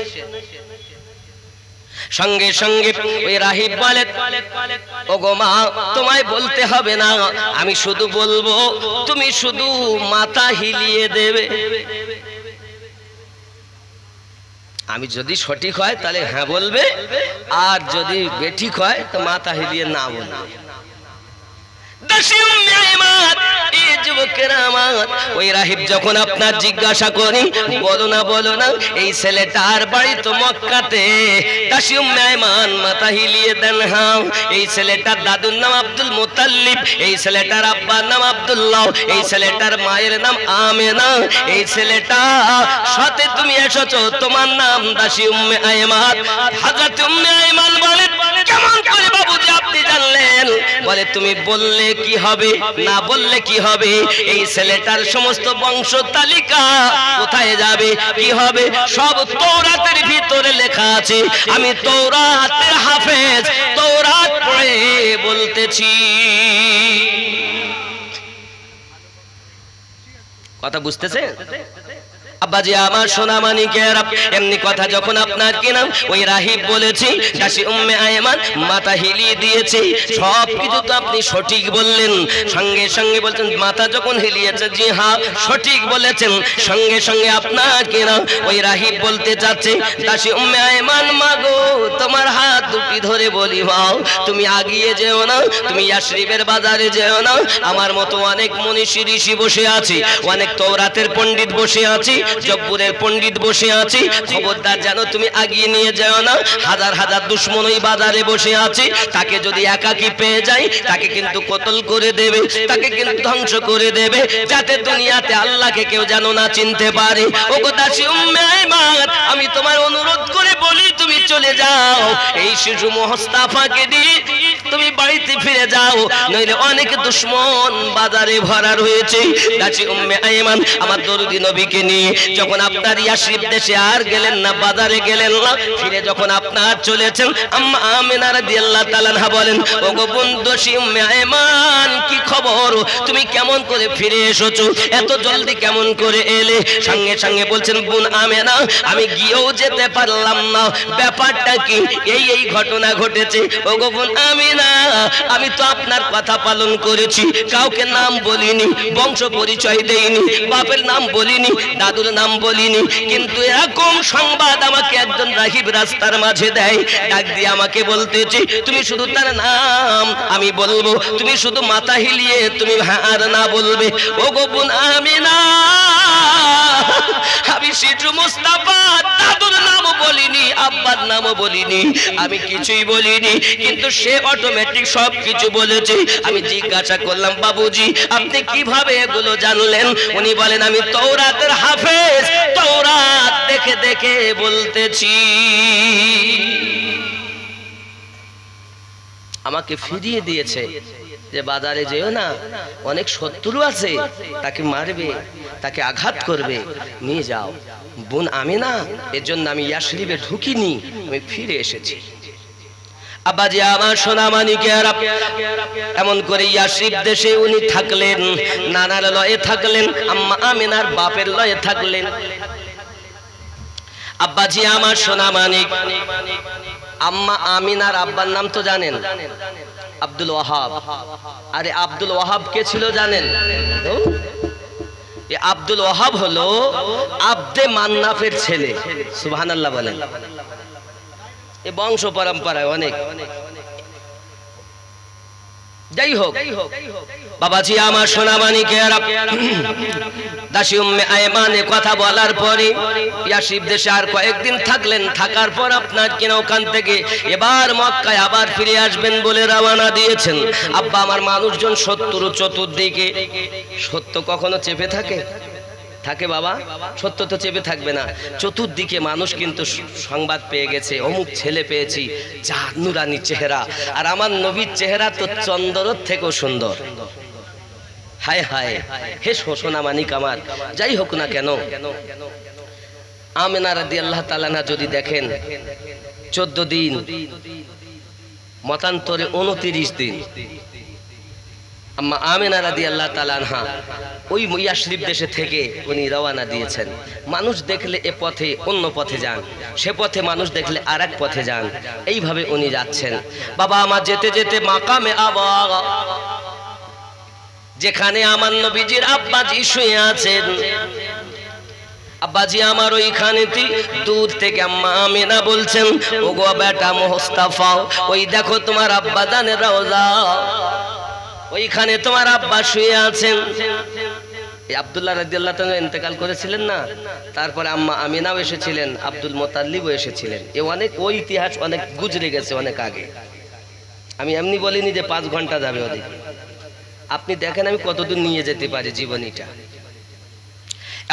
সঙ্গে সঙ্গে ওই রাহিব বলে ওগো মা তোমায় বলতে হবে না, আমি শুধু বলবো, তুমি শুধু মাথা হিলিয়ে দেবে। আমি যদি সঠিক হয় তাহলে হ্যাঁ বলবে, আর যদি বেঠিক হয় তো মাথা হিলিয়ে না বলবে। ওই রাহিব যখন আপনার জিজ্ঞাসা করি বলো না বলো না, এই ছেলেটার বাড়ি তো মক্কাতে, মাথা হিলিয়ে দেন হ্যাঁ। এই ছেলেটার দাদুর নাম আব্দুল মুতাল্লিব, এই ছেলেটার আব্বার নাম আব্দুল্লাহ, এই ছেলেটার মায়ের নাম আমেনা, এই ছেলেটা সাথে তুমি এসেছো তোমার নাম দাসী উম্মে আয়মান। হযরত উম্মে আয়মান বলেন কেমন করে বাবুজি আপনি জানলেন? বলে তুমি বললে কি হবে, না বললে কি হবে? এই ছেলেটার সমস্ত বংশ তালিকা কোথায় যাবে, কি হবে, সব তৌরাতের ভিতরে লেখা আছে। আমি তৌরাতের হাফেজ, তৌরাত পড়ে বলতেছি। কথা বুঝতেছে? আব্বাজি আমার সোনা মানিকেরা, এমনি কথা যখন আপনার কিনা ওই রাহিব বলেছি, দাসী উম্মে আয়মান মাথা হিলিয়ে দিয়েছে, সব কিছু তো আপনি সঠিক বললেন। সঙ্গে সঙ্গে বলছেন মাথা যখন হিলিয়েছে, জি হ্যাঁ সঠিক বলেছেন। সঙ্গে সঙ্গে আপনার কিনা ওই রাহিব বলতে চাচ্ছে, দাসী উম্মে আয়মান মাগো তোমার হাত দুটি ধরে বলি মাও, তুমি আগিয়ে যেও না, তুমি ইয়াসরিবের বাজারে যেও না। আমার মতো অনেক মনীষী ঋষি বসে আছে, অনেক তওরাতের পণ্ডিত বসে আছে, জব্বুরের পণ্ডিত বসে আছে, খবরদার যেন তুমি আগিয়ে নিয়ে যাও না। হাজার হাজার দুশমন ওই বাজারে বসে আছে, তাকে যদি একাকী পেয়ে যায় তাকে কিন্তু কতল করে দেবে, তাকে কিন্তু ধ্বংস করে দেবে, যাতে দুনিয়াতে আল্লাহকে কেউ যেন না চিনতে পারে। ওগো দাসী উম্মে আয়মান, আমি তোমার অনুরোধ করে বলি তুমি চলে যাও, এই শিশু মুস্তাফাকে দিয়ে তুমি বাড়িতে ফিরে যাও, নইলে অনেক দুশমন বাজারে ভরা রয়েছে। দাসী উম্মে আয়মান আমার দরুদি নবীকে নিয়ে যখন আপনার ইয়াসরিব দেশে আর গেলেন না, বাজারে গেলেন না, ফিরে যখন আপনার চলেছেন, আম্মা আমিনা রাদিয়াল্লাহু তাআলা আনহা বলেন, ওগো বোন দাসী উম্মে আয়মান কি খবর, তুমি কেমন করে ফিরে এসেছো, এত জলদি কেমন করে এলে? সঙ্গে সঙ্গে বলছেন, বোন আমেনা আমি গিয়েও যেতে পারলাম না, ব্যাপারটা কি? এই ঘটনা ঘটেছে। ওগো বোন আমিনা, আমি তো আপনার কথা পালন করেছি, কাউকে নাম বলিনি, বংশ পরিচয় দেইনি, বাপের নাম বলিনি, দাদুর নাম বলিনি, কিন্তু এরকম সংবাদ আমাকে একজন রাহিব রাস্তার মাঝে দেয়, ডাক দিয়ে আমাকে বলতেছি তুমি শুধু তার নাম আমি বলবো, তুমি শুধু মাথা হিলিয়ে তুমি হ্যাঁ আর না বলবে। ওগো বোন আমিনা, আমি শিশু মুস্তাফা দাদুর নামও বলিনি, আব্বার নামও বলিনি, আমি কিছুই বলিনি, কিন্তু সে অটোমেটিক সব কিছু বলেছে। আমি জিজ্ঞাসা করলাম, বাবুজি আপনি কিভাবে এগুলো জানলেন? উনি বলেন, আমি তওরাতের হাফেজ, তওরাত দেখে দেখে বলতেছি। আমাকে ফিরিয়ে দিয়েছে যে বাজারে যেও না, অনেক শত্রু আছে, তাকে মারবে, তাকে আঘাত করবে, নিয়ে যাও। বোন আমিনা, এর জন্য আমি ইয়াসরিবে ঢুকিনি, আমি ফিরে এসেছি। আব্বাজি আমার সোনা মানিকেরা, এমন করে ইয়াসরিব দেশে উনি থাকলেন, নানার লয়ে থাকলেন, আম্মা আমিনার বাপের লয়ে থাকলেন। আব্বাজি আমার সোনা মানিক, আম্মা আমিনার আব্বার নাম তো জানেন, আব্দুল ওয়াহাব। আরে আব্দুল ওয়াহাব কে ছিল জানেন? আব্দুল ওয়াহাব হলো আব্দে মান্নাফের ছেলে। সুবহানাল্লাহ বলেন। এই বংশ পরম্পরায় অনেক, যাই হোক বাবাজি আমার সোনা মানিকেরা, দাসী উম্মে আয়মানে কথা বলার পরে ইয়াসরিব দেশে আর কয়েকদিন থাকলেন। থাকার পর আপনার কিনা ওখান থেকে এবার মক্কায় আবার ফিরে আসবেন বলে রওনা দিয়েছেন। আব্বা আমার মানুষজন শত্রু চতুর্দিকে। সত্য কখনো চেপে থাকে? থাকে বাবা, সত্য তো চেপে থাকবে না। চতুর্দিকে মানুষ কিন্তু সংবাদ পেয়ে গেছে, অমুক ছেলে পেয়েছি, যা নুরানি চেহারা, আর আমার নবীর চেহারা তো চন্দ্রের থেকেও সুন্দর। হায় হায়, হে সোনা মানিক আমার, যাই হোক না কেন, আমিনা রাদিয়াল্লাহু তাআলা আনহা যদি দেখেন 14 দিন, মতান্তরে 29 দিন, আম্মা আমিনা রাদিয়াল্লাহু তাআলা আনহা ওই ইয়াসরিব দেশে থেকে উনি রওনা দিয়েছেন। মানুষ দেখলে এ পথে অন্য পথে যান, সে পথে মানুষ দেখলে আরেক পথে যান, এইভাবে উনি যাচ্ছেন। বাবা আমার যেতে যেতে মাকামে আবা, যেখানে আমার নবীজির আব্বাজি শুয়ে আছেন, আব্বাজি আমার ওইখানেতে দূর থেকে আম্মা আমিনা বলছেন, ওগো বেটা মুস্তাফা, ওই দেখো তোমার আব্বা জানের রওজা, ওইখানে তোমার আব্বা শুয়ে আছেন। আব্দুল্লাহ রাদিয়াল্লাহু তাআলা ইন্তেকাল করেছিলেন না, তারপরে আম্মা আমিনাও এসেছিলেন, আব্দুল মুত্তালিবও এসেছিলেন। এ অনেক, ওই ইতিহাস অনেক গুজরে গেছে অনেক আগে। আমি এমনি বলিনি যে 5 ঘন্টা যাবে ওদিক। আপনি দেখেন আমি কতদূর নিয়ে যেতে পারি জীবনীটা।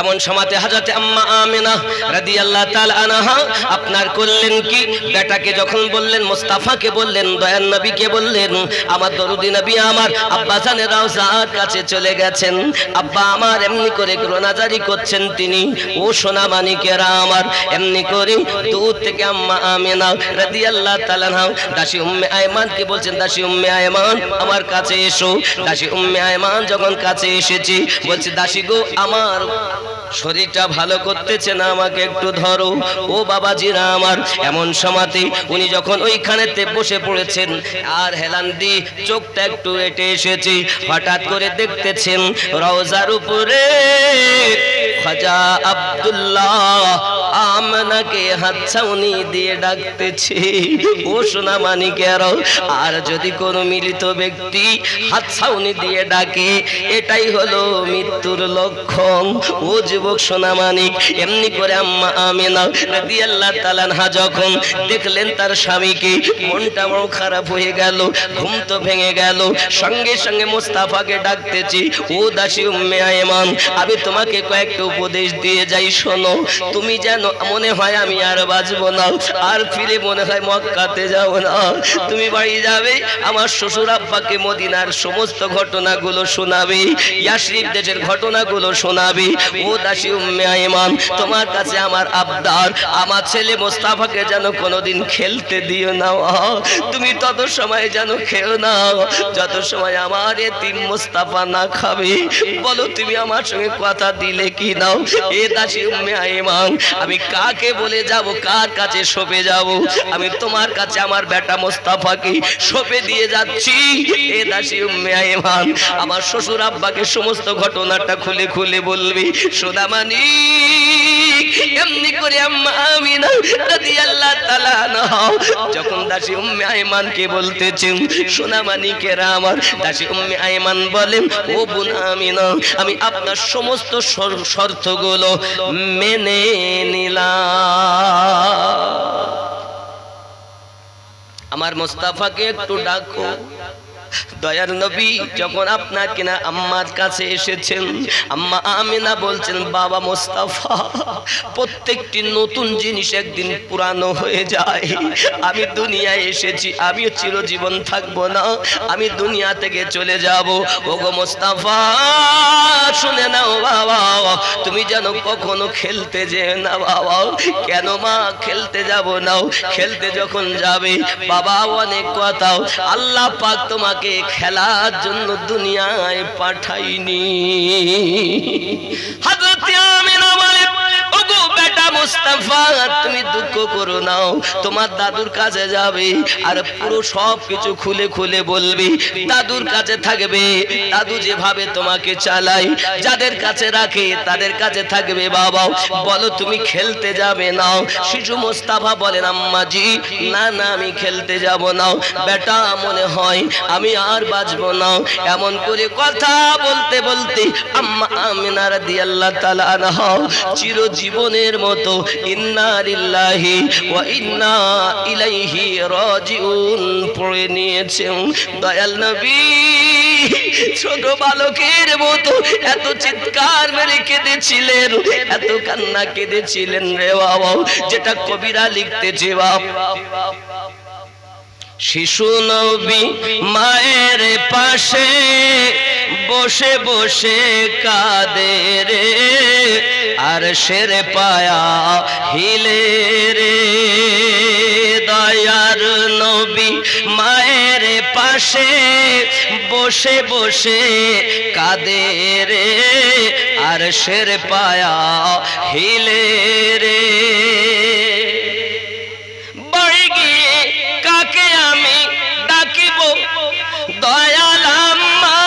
এমন সময়তে হযরত আম্মা আমিনা রাদিয়াল্লাহু তাআলা আনহা আপনার করলেন কি, বেটাকে যখন বললেন, মুস্তাফাকে বললেন, দয়ার নবীকে বললেন, আমার দরুদি নবী আমার আব্বা জানের রওজার কাছে চলে গেছেন, আব্বা আমার এমনি করে রোনাজারি করছেন তিনি। ও সোনা মানিকেরা আমার, এমনি করে দূর থেকে আম্মা আমিনা রাদিয়াল্লাহু তাআলা আনহা দাসী উম্মে আয়মানকে বলছেন, দাসী উম্মে আয়মান আমার কাছে এসো। দাসী উম্মে আয়মান যখন কাছে এসেছে, বলছে, দাসী গো আমার শরীরটা ভালো করতেছে না, আমাকে একটু ধরো। ও বাবাজিরা আমার, এমন সময়তে উনি যখন ওইখানেতে বসে পড়েছেন আর হেলান দি চোখটা একটু এটে এসেছে, হঠাৎ করে দেখতেছেন রওজার উপরে খাজা আব্দুল্লাহ আমনাকে হাতছাউনি দিয়ে ডাকতেছে। ও সোনা মানিকেরা, আর যদি কোনো মিলিত ব্যক্তি হাতছাউনি দিয়ে ডাকে, এটাই হলো মৃত্যুর লক্ষণ। ও যুবক সোনা মানিক, এমনি করে আম্মা আমিনা রাদিয়াল্লাহু তাআলা আনহা যখন দেখলেন তার স্বামীকে, মনটা বড় খারাপ হয়ে গেল, ঘুম তো ভেঙে গেল। সঙ্গে সঙ্গে মুস্তাফাকে ডাকতেছি, ও দাসী উম্মে আয়মান, আমি তোমাকে কয়েকটা উপদেশ দিয়ে যাই, শোনো। তুমি যেন মনে হয় আমি আর বাঁচবো না, আর ফিরে মনে হয় মক্কাতে যাব না। তুমি বাড়ি যাবে, আমার শ্বশুর আব্বাকে মদিনার সমস্ত ঘটনাগুলো শোনাবে, ইয়াসরিব দেশের ঘটনাগুলো শোনাবে। ও দাসী উম্মে আয়মান, তোমার কাছে আমার আবদার, আমার ছেলে মোস্তাফাকে যেন কোনোদিন খেলতে দিও না। তুমি তত সময় যেন খেও না যত সময় আমার এতিম মোস্তাফা না খাবে। বলো তুমি আমার সঙ্গে কথা দিলে কি নাও? এ দাসী উম্মে আয়মান, আমি কাকে বলে যাব, কার কাছে সঁপে যাব? আমি তোমার কাছে আমার বেটা মোস্তাফাকে সঁপে দিয়ে যাচ্ছি। এ দাসী উম্মে আয়মান, আমার শ্বশুর আব্বাকে সমস্ত ঘটনাটা খুলে খুলে বলবি। সোনামানি এমনি করে আম্মা আমিনা রাদিয়াল্লাহু তাআলা আনহা যখন দাসী উম্মে আয়মানকে বলতেছেন, সোনামানিকেরা আমার, দাসী উম্মে আয়মান বলেন, ও বোন আমিনা, আমি আপনার সমস্ত শর্তগুলো মেনে নিলাম। আমার মোস্তাফাকে একটু ডাকো। দয়ার নবী যখন আপনার কিনা আম্মার কাছে এসেছেন, আম্মা আমিনা বলছেন, বাবা মোস্তাফা, প্রত্যেকটি নতুন জিনিস একদিন পুরানো হয়ে যায়। আমি দুনিয়ায় এসেছি, আমিও চিরজীবন থাকবো না, আমি দুনিয়া থেকে চলে যাব। ওগো মোস্তাফা, শুনে নাও বাবা, তুমি যেন কখনো খেলতে যেও না বাবা। কেন মা? খেলতে যাব না। খেলতে যখন যাবে বাবা, অনেক কথা, আল্লাহ পাক তোমাকে খেলার জন্য দুনিয়ায় পাঠাইনি। হযরত আমিনা বলে, ওগো বেটা মোস্তাফা, তুমি দুঃখ করো না, তোমার দাদুর কাছে যাবে আর পুরো সব কিছু খুলে খুলে বলবি। দাদুর কাছে থাকবে, দাদু যেভাবে তোমাকে চালায়, যাদের কাছে রাখে তাদের কাছে থাকবে। বাবা বলো তুমি খেলতে যাবে না? শিশু মোস্তাফা বলেন, আম্মাজি না না, আমি খেলতে যাব না বেটা, মনে হয় আমি আর বাঁচবো না। এমন করে কথা বলতে বলতে আম্মা আমিনা রাদিয়াল্লাহু তাআলা আনহা চিরজীবনের মতো ইন্না লিল্লাহি ওয়া ইন্না ইলাইহি রাজিউন পড়ে নিয়েছেন। দয়াল নবী ছোট বালকের মতো এত চিৎকার মেরে কেঁদেছিলেন, এত কান্না কেঁদেছিলেন রে বাবা, যেটা কবিরা লিখতেছে। বাবা শিশু নবী মায়ের পাশে বসে বসে কাঁদে রে, আর শের পায়া হিলে রে। দয়ার নবী মায়ের পাশে বসে বসে কাঁদে রে, আর শের পায়া হিলে রে। বাড়ি গিয়ে কাকে আমি ডাকিব? দয়াল আম্মা,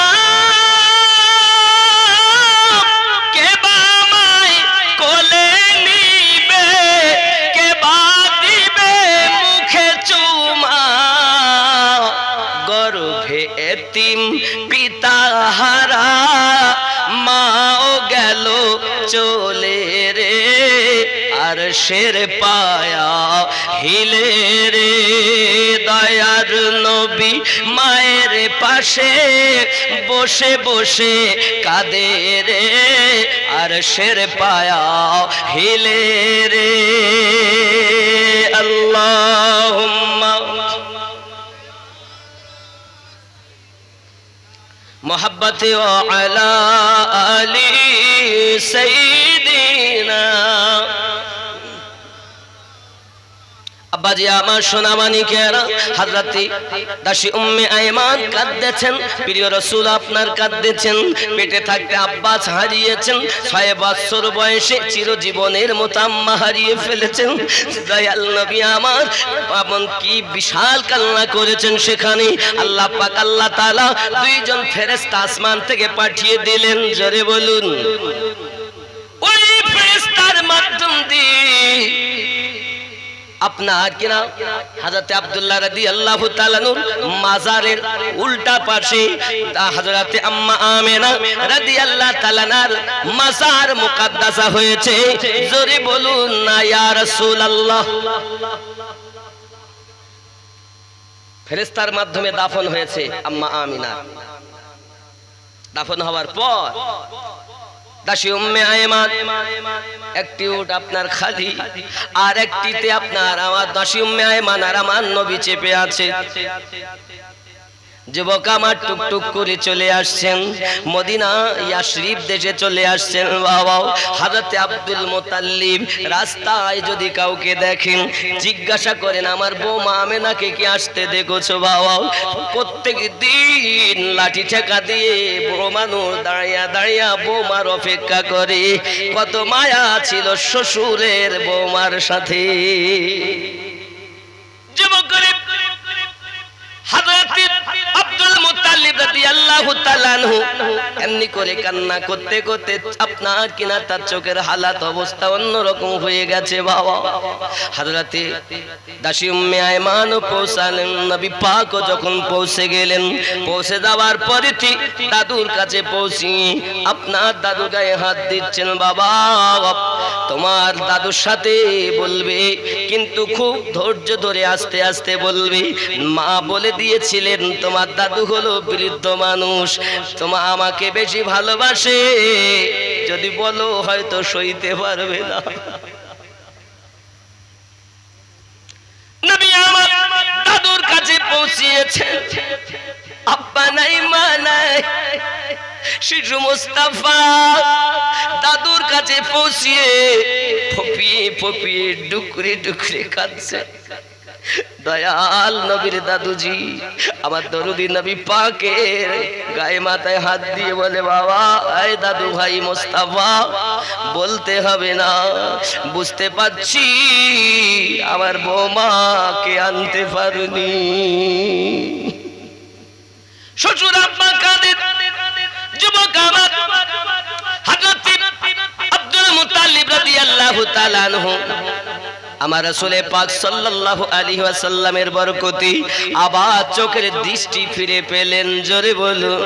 কে বা আমায় কোলে নিবে, কে বা দিবে মুখে চুমা। গর্ভে এতিম পিতা হারা মাও গেল চলে রে, আর শের পায়া হিলে রে। দয়ার নবী মায়ের পাশে বসে বসে কাঁদে রে, আর শের পায়া হিলে রে। আল্লাহুম্মা মোহাব্বতে আলা আলি সাইয়্যিদিনা। আব্বাজি আমার সোনামানিকেরা, হযরতে দাসী উম্মে আয়মান কাঁদতেছেন, প্রিয় রাসূল আপনার কাঁদতেছেন। পেটে থাকতে আব্বাস হারিয়েছেন, 6 বছর বয়সে চিরজীবনের মতো আম্মা হারিয়ে ফেলেছেন। দয়াল নবী আমার এমন কি বিশাল কান্না করেছেন, সেখানে আল্লাহ পাক আল্লাহ তাআলা 2 জন ফেরেশতা আসমান থেকে পাঠিয়ে দিলেন। জোরে বলুন। ওই ফেরেশতার মাধ্যম দিয়ে আপনার কিনা হযরত আব্দুল্লাহ রাদিয়াল্লাহু তাআলা নূর মাজারের উল্টা পাশে হযরতে আম্মা আমেনা রাদিয়াল্লাহু তাআলা নার মাজার মুকদ্দাসা হয়েছে। জোরে বলুন না ইয়া রাসূলুল্লাহ। ফেরেশতার মাধ্যমে দাফন হয়েছে আম্মা আমিনা। দাফন হওয়ার পর দাসী উম্মে আয়মান একটি উট আপনার খালি, আর একটিতে আপনার আমার দাসী উম্মে আয়মান আর আমার নবী চেপে আছে। যুবক আমার টুকটুক করে চলে আসছেন মদিনা ইয়াশরিফ দেশে চলে আসছেন। বাবা হযরতে আব্দুল মুতাল্লিব রাস্তায় যদি কাউকে দেখেন জিজ্ঞাসা করেন আমার বৌমা আমেনাকে কি আসতে দেখেছো? বাবা প্রত্যেক দিন লাঠি ঠেকা দিয়ে মানুষ দাঁড়িয়ে দাঁড়িয়ে বৌমার অপেক্ষা করে। কত মায়া ছিল শ্বশুরের বৌমার সাথে। যুবকরে হযরত আব্দুল মুত্তালিব রাদিয়াল্লাহু তাআলা আনহু এমনি করে কান্না করতে করতে আপনার কিনা তার চোখের হালাত অবস্থা অন্যরকম হয়ে গেছে। বাবা হযরতে দাসী উম্মে আয়মান পৌঁছালেন, নবী পাক যখন পৌঁছে গেলেন, পৌঁছে যাওয়ার পরে দাদুর কাছে পৌঁছি আপনার দাদু গায়ে হাত দিচ্ছেন। বাবা তোমার দাদুর সাথে বলবে, কিন্তু খুব ধৈর্য ধরে আস্তে আস্তে বলবে। মা বলে দিয়েছিলেন তোমার দাদু হলো বৃদ্ধ মানুষ, তোমা আমাকে বেশি ভালোবাসে, যদি বলো হয়তো সইতে পারবে না। নবী আমার দাদুর কাছে পৌঁছিয়েছেন, আব্বা নাই মা নাই, শিশু মুস্তাফা দাদুর কাছে পৌঁছিয়ে ফপিয়ে ফপিয়ে ডুকরে ডুকরে কাঁদছে। দয়াল নবীর দাদুজি আমার দরুদি নবী পাকের গায়ে মাথায় হাত দিয়ে বলে বাবা এই দাদু ভাই মুস্তাফা বলতে হবে না, বুঝতে পারছি আমার বৌমাকে আনতে পারুনি। শ্বশুর আব্বা কাঁদে, যুবক আমার হযরত আব্দুল মুত্তালিব রাদিয়াল্লাহু তাআলা আনহু আমার রাসূলে পাক সাল্লাল্লাহু আলাইহি ওয়াসাল্লামের বরকতি আবার চোখের দৃষ্টি ফিরে পেলেন। জোরে বলুন।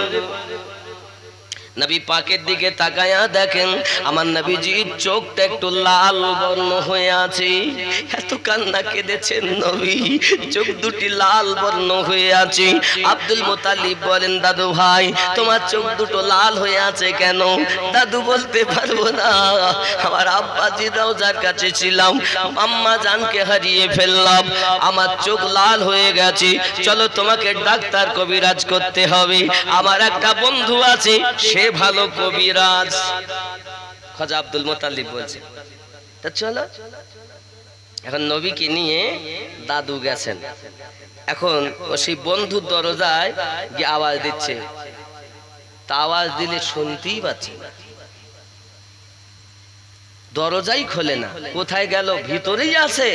নবী পাকের দিকে তাকায়া দেখেন আমার নবীজির চোখটা একটু লাল বর্ণ হয়ে আছে। এত কান্না কেঁদেছেন নবী, চোখ দুটি লাল বর্ণ হয়ে আছে। আব্দুল মুত্তালিব বলেন দাদু ভাই তোমার চোখ দুটো লাল হয়ে আছে কেন? দাদু বলতে পারবো না, আমার আব্বাজি রওজার কাছে ছিলাম, আম্মা জানকে হারিয়ে ফেললাম, আমার চোখ লাল হয়ে গেছে, চলো তোমাকে ডাক্তার কবিরাজ করতে হবে। আমার একটা বন্ধু আছে সে ভালো কবিরাজ। খাজা আব্দুল মুত্তালিব বলছে তা চলো। এখন নবীকে নিয়ে দাদু গেছেন, এখন সেই বন্ধুর দরজায় গিয়ে আওয়াজ দিচ্ছে, তা আওয়াজ দিলে শুনতেই পাচ্ছি না, দরজাই খোলে না, কোথায় গেল? ভিতরেই আছে,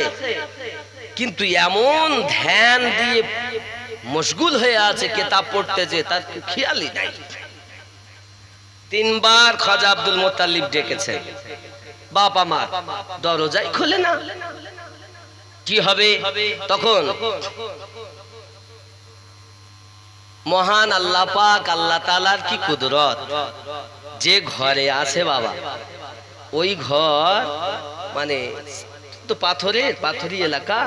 কিন্তু এমন ধ্যান দিয়ে মশগুল হয়ে আছে কিতাব পড়তেছে তার খেয়ালই নাই। 3 বার খাজা আব্দুল মুত্তালিব ডেকেছে, বাপ আমার দরজাই খোলে না, কি হবে তখন? মহান আল্লাহ পাক আল্লাহ তাআলার কি কুদরত, যে ঘরে আছে বাবা ওই ঘর মানে তো পাথরি এলাকা,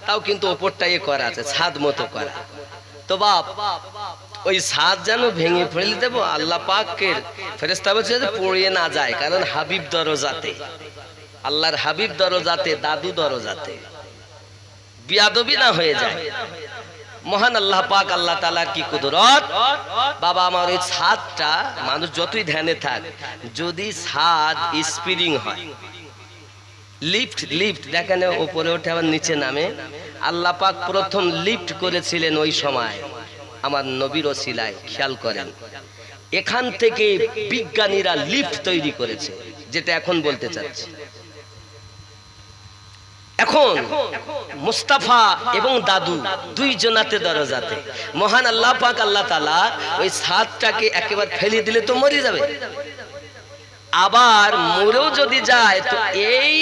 তাও কিন্তু ওপরটা করা আছে, ছাদ মতো করা। তো বাপ ওই ছাদ যেন ভেঙে ফেলে দেবো, আল্লাহ পাকের ফেরেশতা বলছে যে পড়িয়ে না যায়, কারণ হাবিব দরজাতে, আল্লাহর হাবিব দরজাতে, দাদু দরজাতে, বিয়াদবি না হয়ে যায়। মহান আল্লাহ পাক আল্লাহ তাআলার কি কুদরত। বাবা আমার ওই ছাদটা মানুষ যতই ধ্যানে থাক, যদি ছাদ স্প্রিং হয়, লিফট লিফট দেখেন, উপরে ওঠে আবার নিচে নামে। আল্লাহ পাক প্রথম লিফট করেছিলেন ওই সময় আমার নবীর ওসিলায়। খেয়াল করেন, এখান থেকে বিজ্ঞানীরা লিফট তৈরি করেছে, যেটা এখন বলতে চাচ্ছি। এখন মুস্তাফা এবং দাদু দুইজনাতে দরজাতে মহান আল্লাহ পাক আল্লাহ তাআলা ওই ছাদটাকে একেবারে ফেলে দিলে তো মরে যাবে, আবার মরেও যদি যায় তো এই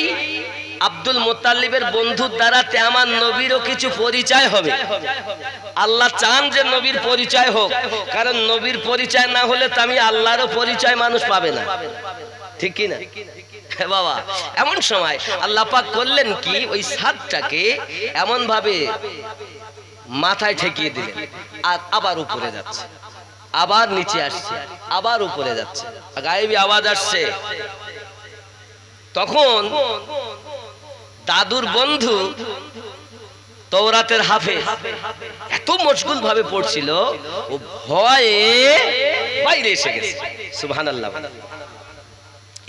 আব্দুল মুত্তালিবের বন্ধুর দ্বারাতে আমার নবীরও কিছু পরিচয় হবে। আল্লাহ চান যে নবীর পরিচয় হোক, কারণ নবীর পরিচয় না হলে তো আমি আল্লাহরও পরিচয় মানুষ পাবে না, ঠিক কি না বাবা? এমন সময় আল্লাহ পাক করলেন কি, ওই ছাদটাকে এমন ভাবে মাথায় ঠেকিয়ে দিলেন, আর আবার উপরে যাচ্ছে, আবার নিচে আসছে, আবার উপরে যাচ্ছে, গায়েবী আওয়াজ আসছে। তখন দাদুর বন্ধু তওরাতের হাফেজ এত মশগুল ভাবে পড়ছিল, ও ভয়ে বাইরে এসে গেছে। সুবহানাল্লাহ।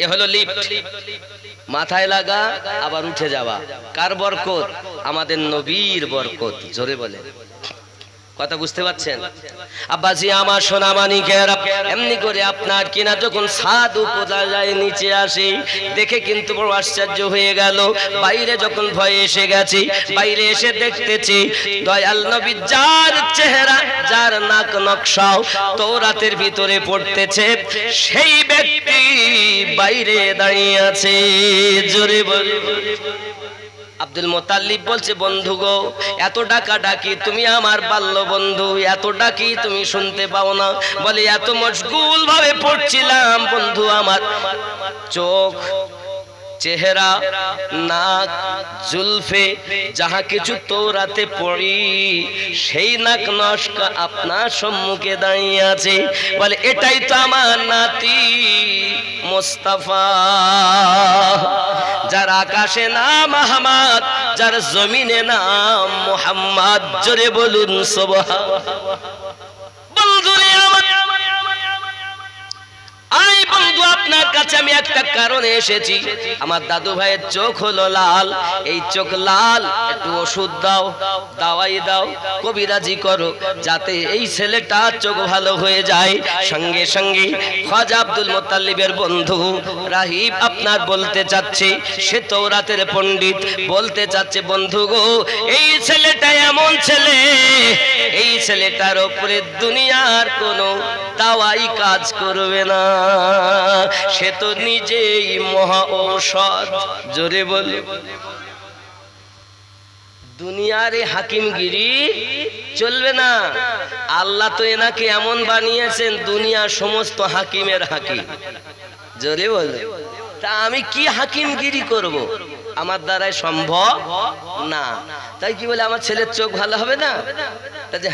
এ হলো লিফট, মাথায় লাগা আবার উঠে যাওয়া। কার বরকত? আমাদের নবীর বরকত। জোরে বলে, কথা বুঝতে পারছেন? আব্বাজি আমার সোনা মানিকেরা, এমনি করে আপনার কিনা যখন ছাদ উপরে নিচে আসে দেখে কিন্তু বড় আশ্চর্য হয়ে গেল। বাইরে যখন ভয়ে এসে গেছে, বাইরে এসে দেখতেছি দয়াল নবী যার চেহারা, যার নাক নকশাও তওরাতের ভিতরে পড়তেছে, সেই ব্যক্তি বাইরে দাঁড়িয়ে আছে। জোরে বল। আব্দুল মুত্তালিব বলছে, বন্ধু গো, এত ডাকা ডাকি, তুমি আমার বাল্য বন্ধু, এত ডাকি তুমি শুনতে পাও না? বলে, এত মশগুল ভাবে পড়ছিলাম বন্ধু, আমার চোখ, চেহারা, নাক, জুলফে যাহা কিছু তওরাতে পড়ি, সেই নাক নস্কা আপনার সম্মুখে দাঁড়িয়ে আছে। বলে, এটাই তো আমার নাতি মুস্তাফা, যার আকাশে নাম আহমদ, যার জমিনে নাম মুহাম্মদ। জোরে বলুন সুবহানাল্লাহ। বন্ধুরে আমার, আই বন্ধু, আপনার কাছে আমি একটা কারণে এসেছি। আমার দাদু ভাইয়ের চোখ হলো লাল, এই চোখ লাল, একটু ওষুধ দাও, দাওয়াই দাও, কবিরাজি করো, যাতে এই ছেলেটার চোখ ভালো হয়ে যায়। সঙ্গে সঙ্গে খাজা আব্দুল মুত্তালিবের বন্ধু রাহিব আপনার বলতে চাচ্ছে, সে তওরাতের পণ্ডিত, বলতে চাচ্ছে, বন্ধু গো, এই ছেলেটা এমন ছেলে, এই ছেলেটার উপরে দুনিয়ার কোনো দাওয়াই কাজ করবে না, সে তো নিজেই মহা ঔষধ। জোরে বল। দুনিয়ার হাকিমগিরি চলবে না। আল্লাহ তো এনাকে এমন বানিয়েছেন, দুনিয়ার সমস্ত হাকিমের হাকিম। জোরে বল। তা আমি কি হাকিমগিরি করব? আমার দ্বারাই সম্ভব না। তাই কি বলে, আমার ছেলের চোখ ভালো হবে না?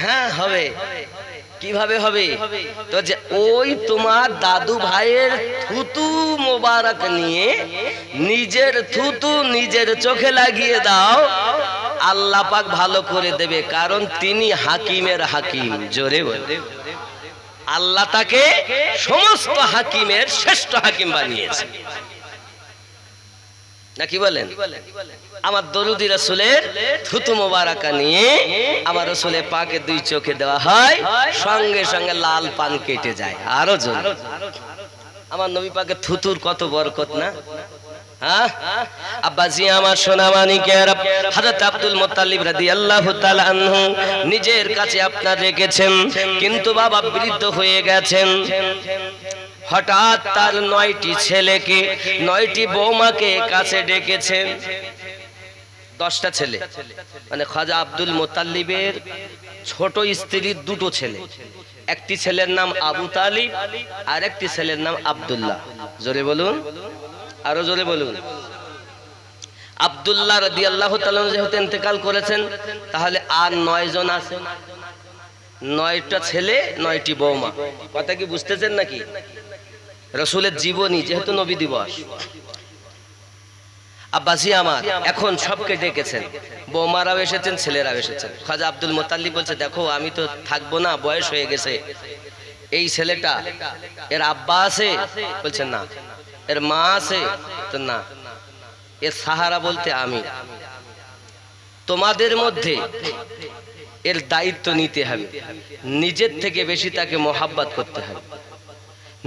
হ্যাঁ হবে। কিভাবে হবে? তো যে ওই তোমার দাদু ভাইয়ের থুতু মোবারক নিয়ে নিজের থুতু নিজের চোখে লাগিয়ে দাও, আল্লাহ পাক ভালো করে দেবে, কারণ তিনি হাকিমের হাকিম। জোরে বলে। আল্লাহ তাকে সমস্ত হাকিমের শ্রেষ্ঠ হাকিম বানিয়েছে, নাকি বলেন? আমার দরুদি রাসূলের থুতু মোবারকা নিয়ে আমার রাসূলের পাকে দুই চোখে দেওয়া হয়, সঙ্গে সঙ্গে লাল পান কেটে যায়। আরো জোরে। আমার নবী পাকের থুতুর কত বরকত না? হ্যাঁ আব্বাজি আমার সোনা মানিকের, হযরত আব্দুল মুত্তালিব রাদিয়াল্লাহু তাআলা আনহু নিজের কাছে আপনার রেখেছেন, কিন্তু বাবা বৃদ্ধ হয়ে গেছেন। হঠাৎ তার 9টি ছেলেকে, 9টি বৌমাকে কাছে ডেকেছেন। 10টা ছেলে, মানে খাজা আব্দুল মুত্তালিবের ছোট স্ত্রীর 2টো ছেলে। একটি ছেলের নাম আবু তালিব, আর একটি ছেলের নাম আব্দুল্লাহ। জোরে বলুন, আরো জোরে বলুন। আব্দুল্লাহ রাদিয়াল্লাহু তাআলা যেহেতু ইন্তেকাল করেছেন, তাহলে আর 9 জন আছে। 9টা ছেলে, 9টি বৌমা। কথা কি বুঝতেছেন নাকি? রাসূলের জীবনী, যেহেতু নবী দিবস। আব্বাসি আমার এখন সবকে ডেকেছেন, বৌমারাও এসেছেন, ছেলেরাও এসেছেন। খাজা আব্দুল মুত্তালিব বলছে, দেখো আমি তো থাকবো না, বয়স হয়ে গেছে। এই ছেলেটা, এর আব্বা আছে? বলছেন না। এর মা আছে? তো না। এর সাহারা বলতে আমি। তোমাদের মধ্যে এর দায়িত্ব নিতে হবে, নিজের থেকে বেশি তাকে মোহাব্বত করতে হবে,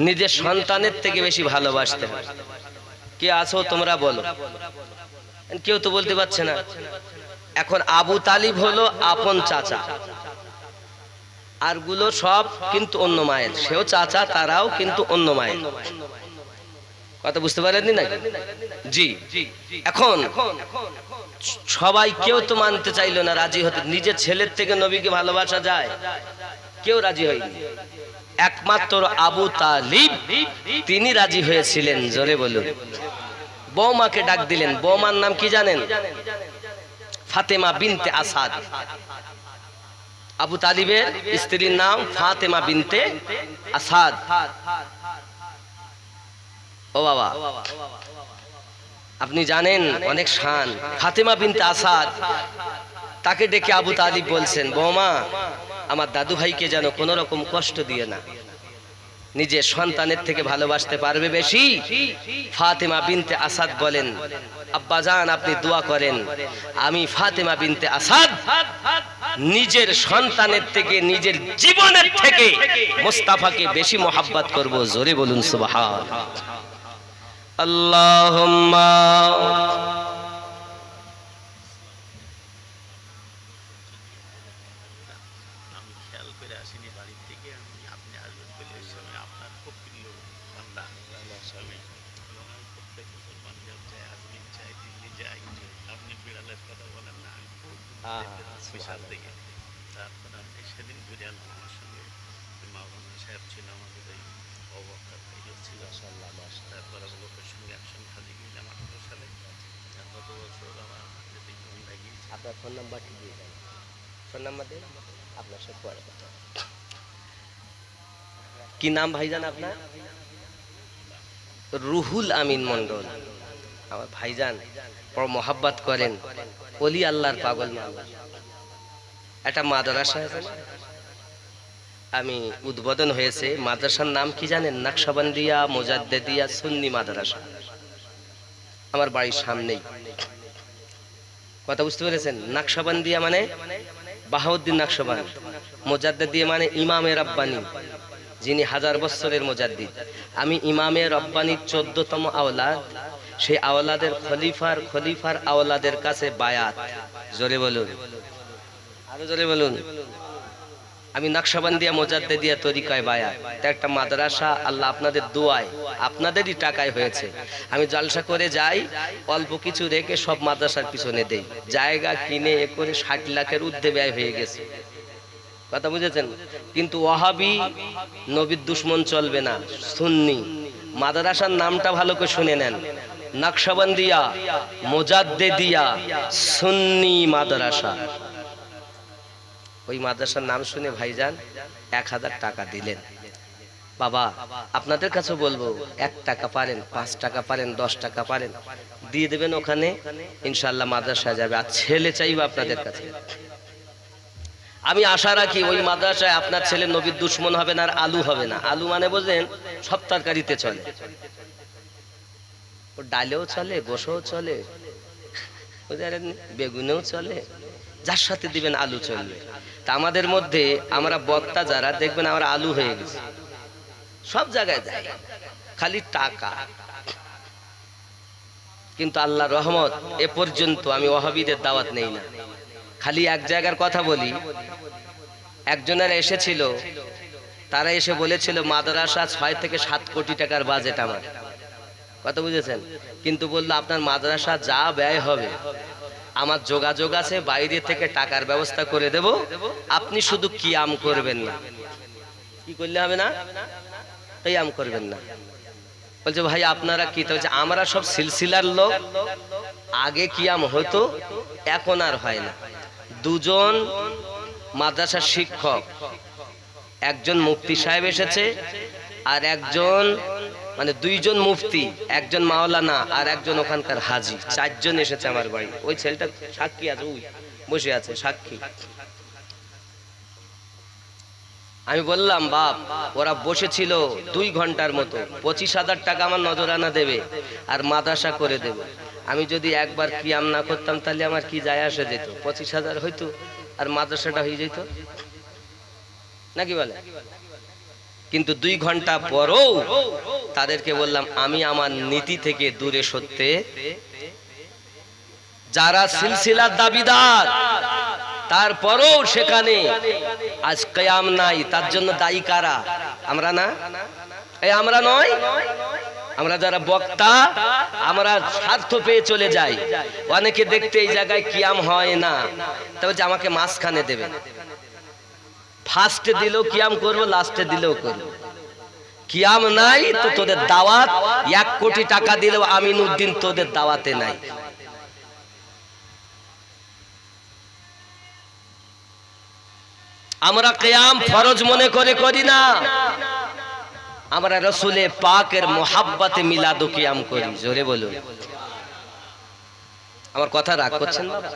নিজের সন্তানের থেকে বেশি ভালোবাসতে হবে। কে আছো তোমরা বলো? কেউ তো বলতে পারছে না। এখন আবু তালিব হলো আপন চাচা, আর গুলো সব কিন্তু অন্য মায়ের, সেও চাচা, তারাও কিন্তু অন্য মায়ের। কথা বুঝতে পারেননি না? জি। এখন সবাই কেউ তো মানতে চাইলো না, রাজি হতে। নিজের ছেলের থেকে নবীকে ভালোবাসা যায়? কেউ রাজি হয়নি। একমাত্র আবু তালিব তিনি রাজি হয়েছিলেন। জোরে বলুন। বৌমাকে ডাক দিলেন। বৌমার নাম কি জানেন? ফাতেমা বিনতে আসাদ। আবু তালিবের স্ত্রীর নাম ফাতেমা বিনতে আসাদ। ও বাবা, আপনি জানেন অনেক শান। ফাতেমা বিনতে আসাদ, তাকে ডেকে আবু তালিব বলছেন, বৌমা, আমার দাদু ভাইকে যেন কোন রকম কষ্ট দিয়ে না, নিজের সন্তানের থেকে ভালোবাসতে পারবে বেশি। ফাতেমা বিনতে আসাদ বলেন, আব্বাজান আপনি দোয়া করেন, আমি ফাতেমা বিনতে আসাদ নিজের সন্তানের থেকে, নিজের জীবনের থেকে মুস্তাফাকে বেশি মোহাব্বত করব। জোরে বলুন সুবহানাল্লাহ। আল্লাহুম্মা সেদিন ঘুরে আনলাম আমার সঙ্গে মাওলানা সাহেব ছিল, আমাদের এই অবকার ভাইও ছিল, তারপর লোকের সঙ্গে একসঙ্গে হাজির গেলাম 18 সালে। গত বছর আমার আমরা গিয়েছি। আপনার ফোন নাম্বারটি দিয়ে দেন। ফোন নাম্বার দিন, আপনার সাথে পরে কথা। কি নাম ভাইজান আপনার? রুহুল আমিন মন্ডল। আমার ভাইজান বড় মোহাব্বত করেন, ওলি আল্লাহর পাগল মানুষ। একটা মাদ্রাসা আছে, আমি উদ্বোধন হয়েছে, মাদ্রাসার নাম কি জানেন? নাকশবন্দিয়া মুজাদ্দিদিয়া সুন্নি মাদ্রাসা। আমার বাড়ির সামনেই। কথা বুঝতে পেরেছেন? নাকশবন্দিয়া মানে বাহাউদ্দিন নাকশবন্দ, মুজাদ্দিদিয়া মানে ইমামে রাব্বানি, যিনি 1000 বছরের মুজাদ্দিদ। আমি ইমামে রাব্বানির 14তম আওলাদ। সেই আওলাদের খলিফার আওলাদের কাছে বায়াত। জোরে বলুন, আরো জোরে বলুন। আমি নাকশবন্দিয়া মুজাদ্দিদিয়া তরিকায় বায়াত। এটা একটা মাদ্রাসা, আল্লাহ আপনাদের দোয়ায়, আপনাদেরই টাকায় হয়েছে। আমি জলসা করে যাই, অল্প কিছু রেখে সব মাদ্রাসার পিছনে দেই। জায়গা কিনে এ করে 60 লাখের ঊর্ধ্বে ব্যয় হয়ে গেছে। কথা বুঝেছেন? কিন্তু ওয়াহাবি নবীর দুশমন চলবে না, সুন্নি। মাদ্রাসার নামটা ভালো করে শুনে নেন, নাকশবন্দিয়া মুজাদ্দিদিয়া সুন্নি মাদ্রাসা। ওই মাদ্রাসার নাম শুনে ভাইজান 1000 টাকা দিলেন। বাবা, আপনাদের কাছে বলবো, 1 টাকা পারেন, 5 টাকা পারেন, 10 টাকা পারেন, দিয়ে দেবেন ওখানে, ইনশাআল্লাহ মাদ্রাসায় যাবে। আর ছেলে চাইবে আপনাদের কাছে। আমি আশা রাখি ওই মাদ্রাসায় আপনার ছেলে নবীর দুশমন হবে না, আর আলু হবে না। আলু মানে বোঝেন, সব তরকারিতে চলে, ও ডালেও চলে, গোশও চলে, বেগুনেও চলে, যার সাথে দিবেন আলু চলবে। তা আমাদের মধ্যে আমরা বক্তা যারা দেখবেন, আমরা আলু হয়ে গেছি, সব জায়গায় যায়, খালি টাকা। কিন্তু আল্লাহ রহমত, এ পর্যন্ত আমি ওয়াহাবিদের দাওয়াত নেই না। খালি এক জায়গার কথা বলি, একজনের এসেছিল, তারা এসে বলেছিল মাদ্রাসা 6 থেকে 7 কোটি টাকার বাজেট আমার। কথা বুঝেছেন? কিন্তু বললো আপনার মাদ্রাসা যা ব্যয় হবে আমার যোগাযোগ আছে, বাইরে থেকে টাকার ব্যবস্থা করে দেব, আপনি শুধু কিয়াম করবেন না। কি করলে হবে না? কিয়াম করবেন না। বলছে ভাই আপনারা কি? বলছে আমরা সব সিলসিলার লোক, আগে কিয়াম হতো, এখন আর হয় না। 2 জন মাদ্রাসার শিক্ষক, একজন মুফতি সাহেব এসেছে, আর একজন, মানে 2 জন মুফতি, একজন মাওলানা, আর একজন ওখানকার হাজি। 4 জন এসেছে আমার বাড়ি। ওই ছেলেটা সাক্ষী আছে, ওই বসে আছে সাক্ষী। আমি বললাম বাপ, ওরা বসেছিল 2 ঘন্টার মতো, 25,000 টাকা আমার নজরানা দেবে আর মাদ্রাসা করে দেবে। আমি যদি একবার কিয়াম না করতাম তাহলে আমার কি যায় আসে যেত? 25,000 হইতো আর মাদ্রাসাটা হয়ে যেত নাকি বলে? কিন্তু 2 ঘন্টা পরও তাদেরকে বললাম আমি আমার নীতি থেকে দূরে সরতে, যারা সিলসিলার দাবিদার তারপরও সেখানে আজ কিয়াম নাই, তার জন্য দায়ী কারা? আমরা না? এই আমরা নয়? আমরা যারা বক্তা, আমরা স্বার্থ পেয়ে চলে যাই। অনেকে দেখতে এই জায়গায় কিয়াম হয় না, তবে যে আমাকে মাঝখানে দেবে, ফার্স্টে দিলেও কিয়াম করবো, লাস্টে দিলেও করবো। কিয়াম নাই তো তোদের দাওয়াত 1 কোটি টাকা দিলেও আমিনউদ্দিন তোদের দাওয়াতে নাই। আমরা কিয়াম ফরজ মনে করে করি না, আমরা রাসূলে পাকের মোহাব্বতে মিলাদ ও কিয়াম করি। জোরে বলুন। আমার কথা রাগ করছেন বাবা?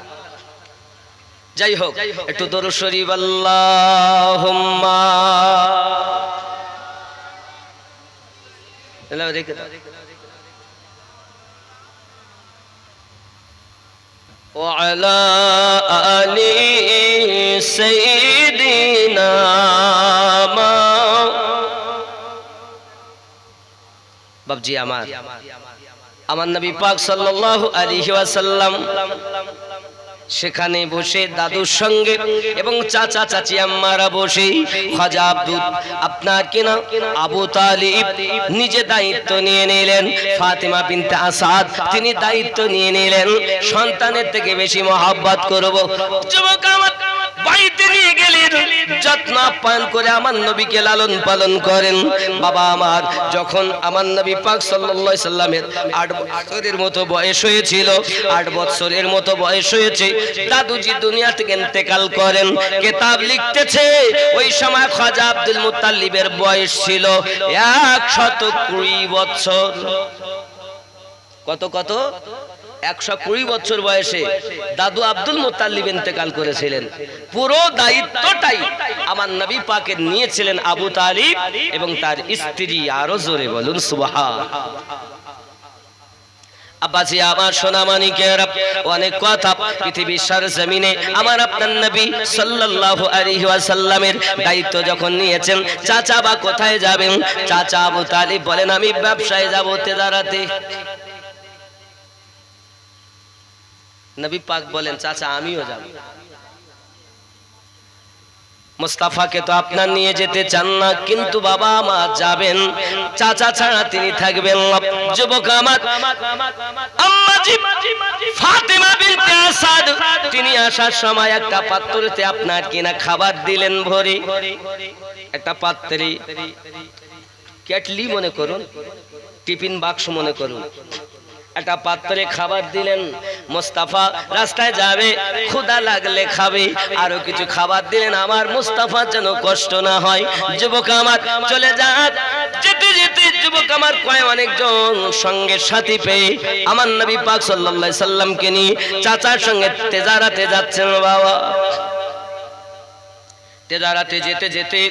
যাই হোক, একটু দরুদ শরীফ আল্লাহুম্মা রেখে দাও। وعلى آل سيدنا বাবজি আমার নবী পাক সাল্লাল্লাহু আলাইহি ওয়াসাল্লাম সেখানে বসে দাদুর সঙ্গে এবং চাচা চাচি আম্মারা বসে খাজা আব্দুল আপনার কিনা আবু তালিব নিজে দায়িত্ব নিয়ে নিলেন, ফাতেমা বিনতে আসাদ তিনি দায়িত্ব নিয়ে নিলেন সন্তানের থেকে বেশি মহব্বত করব। যুবক আমার বাড়িতে নিয়ে গেলেন, যত্ন আপ্যায়ন করে আমার নবীকে লালন পালন করেন। বাবা আমার যখন আমার নবী পাক সাল্লাল্লাহু আলাইহি সাল্লামের 8 বছরের মতো বয়স হয়েছিল, 8 বছরের মতো বয়স হয়েছে, দাদুজি দুনিয়া থেকে ইন্তেকাল করেন। কিতাব লিখতেছে ওই সময় খাজা আব্দুল মুত্তালিবের বয়স ছিল 120 বছর। কত কত? 120 বছর বয়সে দাদু আব্দুল মুত্তালিব ইন্তেকাল করেছিলেন। পুরো দায়িত্বটাই আমার নবী পাকের নিয়েছিলেন আবু তালিব এবং তার স্ত্রী। আরো জোরে বলুন সুবহান। আব্বাজি আমার সোনামানিকেরা, অনেক কথা পৃথিবীর সরজমিনে আমার আপনার নবী সাল্লাল্লাহু আলাইহি ওয়াসাল্লামের দায়িত্ব যখন নিয়েছেন, চাচা বা কোথায় যাবেন? চাচা আবু তালিব বলেন আমি ব্যবসায় যাব তেজারাতে। নবী পাক বলেন চাচা আমিও যাব। মুস্তাফাকে তো আপনার নিয়ে যেতে চান না, কিন্তু বাবা আমার যাবেন, চাচা ছাড়া তিনি থাকবেন। যুবক আমার আম্মাজি ফাতেমা বিনতে আসাদ তিনি আসার সময় একটা পাত্রতে আপনার কিনা খাবার দিলেন ভরে, একটা পাত্রে কেটলি মনে করুন, টিফিন বাক্স মনে করুন, একটা পাত্রে খাবার দিলেন। মুস্তাফা রাস্তায় যাবে, ক্ষুধা লাগলে খাবে, আরো কিছু খাবার দিলেন আমার মুস্তাফা যেন কষ্ট না হয়। যুবক আমার চলে যান, যেতে যেতে যুবক আমার কয় অনেকজন সঙ্গে সাথী পেয়ে আমার নবী পাক সাল্লাল্লাহু আলাইহি সাল্লামকে নিয়ে চাচার সঙ্গে তেজারাতে যাচ্ছেন। বাবা তেজারাতে যেতে যেতে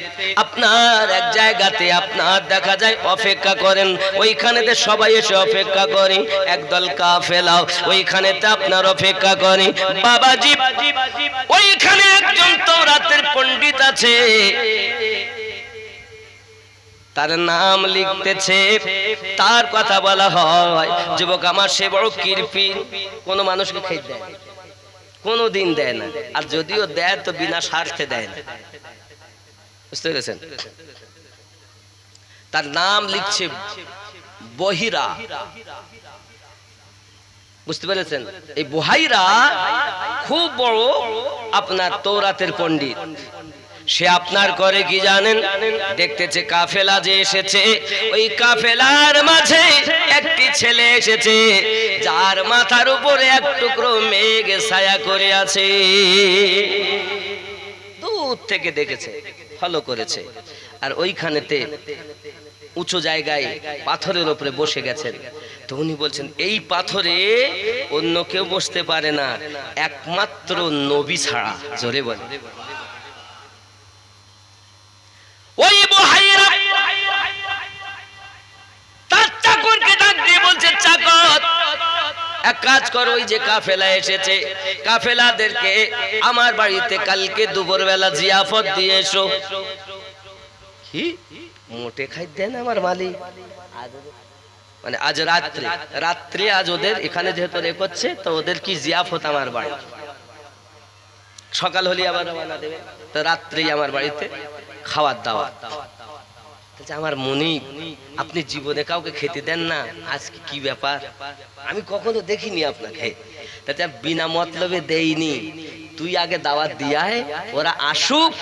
আপনার এক জায়গাতে আপনার দেখা যায় অপেক্ষা করেন, ওইখানেতে সবাই এসে অপেক্ষা করে, একদল কাফেলা ওইখানেতে আপনার অপেক্ষা করে। বাবাজি ওইখানে একজন তাওরাতের পণ্ডিত আছে, তার নাম লিখতেছে, তার কথা বলা হয়। যুবক আমার সে বড় কৃপি, কোন মানুষকে খেতে দেয় কোনদিন দেয় না, আর যদিও দেয় তো বিনা স্বার্থে দেয় না। বুঝতে পেরেছেন? তার নাম লিখছে বহিরা। বুঝতে পেরেছেন? এই বহিরা খুব বড় আপনার তাওরাতের পণ্ডিত। সে আপনার করে কি জানেন? দেখতেছে কাফেলা যে এসেছে, ওই কাফেলার মাঝে একটি ছেলে এসেছে যার মাথার উপরে এক টুকরো মেঘ ছায়া করে আছে। দূর থেকে দেখেছে, ফলো করেছে, আর ওইখানেতে উঁচু জায়গায় পাথরের উপরে বসে গেছেন। তো উনি বলছেন এই পাথরে অন্য কেউ বসতে পারে না, একমাত্র নবী ছাড়া। জোরে বলে। কাজ করো, ওই যে কাফেলা এসেছে, কাফেলাদেরকে আমার বাড়িতে কালকে দুপুরবেলা জিয়াফত দিয়ে এসো। কি মোটে খাই দেন আমার মালিক, মানে আজ রাত্রে আজ ওদের এখানে যেহেতু রেখেছে তো ওদের কি জিয়াফত আমার বাড়ি, সকাল হলে আবার রওনা দেবে, তো রাত্রেই আমার বাড়িতে খাওয়ার দাওয়াত। আমার মনিব, আপনি জীবনে কাউকে খেতে দেন না, আজকে কি ব্যাপার? আমি কখনো দেখিনি আপনাকে, তাতে বিনা মতলবে দেইনি, তুই আগে দাওয়াত দিয়ায়, ওরা আসুক,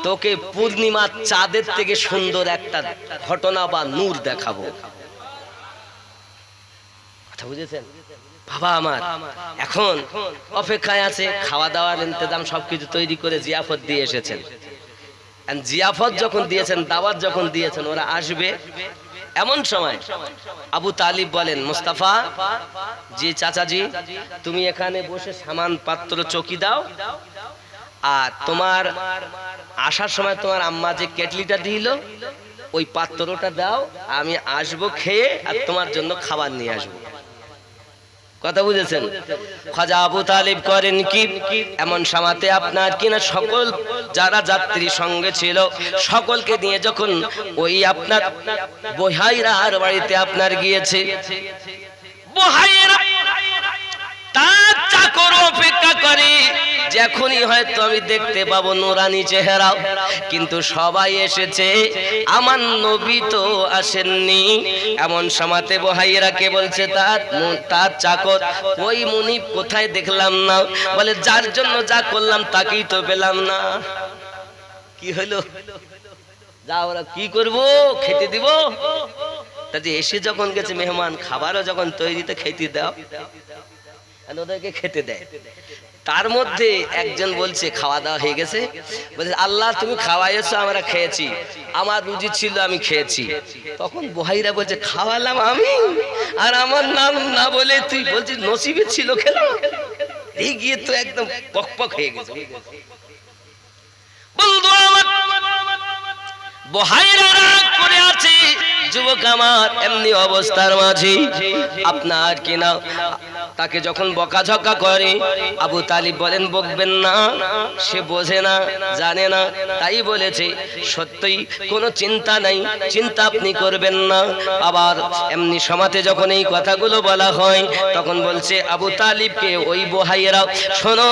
তোকে পূর্ণিমা চাঁদের থেকে সুন্দর একটা ঘটনা বা নূর দেখাবো। কথা বুঝেছেন বাবা আমার? এখন অপেক্ষায় আছে, খাওয়া দাওয়ার ইন্তজাম সবকিছু তৈরি করে জিয়াফত দিয়ে এসেছেন। জিয়াফত যখন দিয়েছেন, দাওয়াত যখন দিয়েছেন, ওরা আসবে, এমন সময় আবু তালিব বলেন, মুস্তাফা জি চাচাজি, তুমি এখানে বসে সামান পাত্র চকি দাও, আর তোমার আসার সময় তোমার আম্মা যে কেটলিটা দিল ওই পাত্রটা দাও, আমি আসবো খেয়ে আর তোমার জন্য খাবার নিয়ে আসবো। কথা বুঝেছেন? খাজা আবু তালিব করেন কি, এমন সময়তে আপনার কিনা সকল যারা যাত্রী সঙ্গে ছিল সকলকে নিয়ে যখন ওই আপনার বুহাইরার বাড়িতে আপনার গিয়েছে, বুহাইরা তার চাকর অপেক্ষা করে যে এখনই হয়তো আমি দেখতে পাবো নুরানি চেহারা, কিন্তু সবাই এসেছে, আমার নবী তো আসেননি। এমন সময়তে বুহাইরাকে বলছে তার চাকর, ওই মুনিব কোথায় দেখলাম না, বলে যার জন্য যা করলাম তাকেই তো পেলাম না। কি হলো? যা ওরা কি করবো, খেতে দিব? তাতে এসে যখন গেছে মেহমান, খাবারও যখন তৈরিতে খেতে দাও, ওদেরকে খেতে দেয়। তার মধ্যে একজন বলছে খাওয়া দাওয়া হয়ে গেছে, বলছে আল্লাহ তুমি খাওয়াইছো, আমরা খেয়েছি, আমার রুজি ছিল আমি খেয়েছি। তখন বুহাইরা বলছে খাওয়ালাম আমি, আর আমার নাম না বলে তুই বলছিস নসিবে ছিল খেলাম। এই গিয়ে তো একদম পকপক হয়ে গেছে। বন্ধু আমার, বুহাইরা রাগ করে আছে, যুবক আমার এমনি অবস্থার মাঝে আপনার কিনা তাকে যখন বকাঝকা করে, আবু তালিব বলেন বকবেন না, সে বোঝে না, জানে না, তাই বলেছে, সত্যই কোনো চিন্তা নাই, চিন্তা আপনি করবেন না। আবার এমনি সমাতে যখন এই কথাগুলো বলা হয় তখন বলছে আবু তালিবকে ওই বুহাইরা, শোনো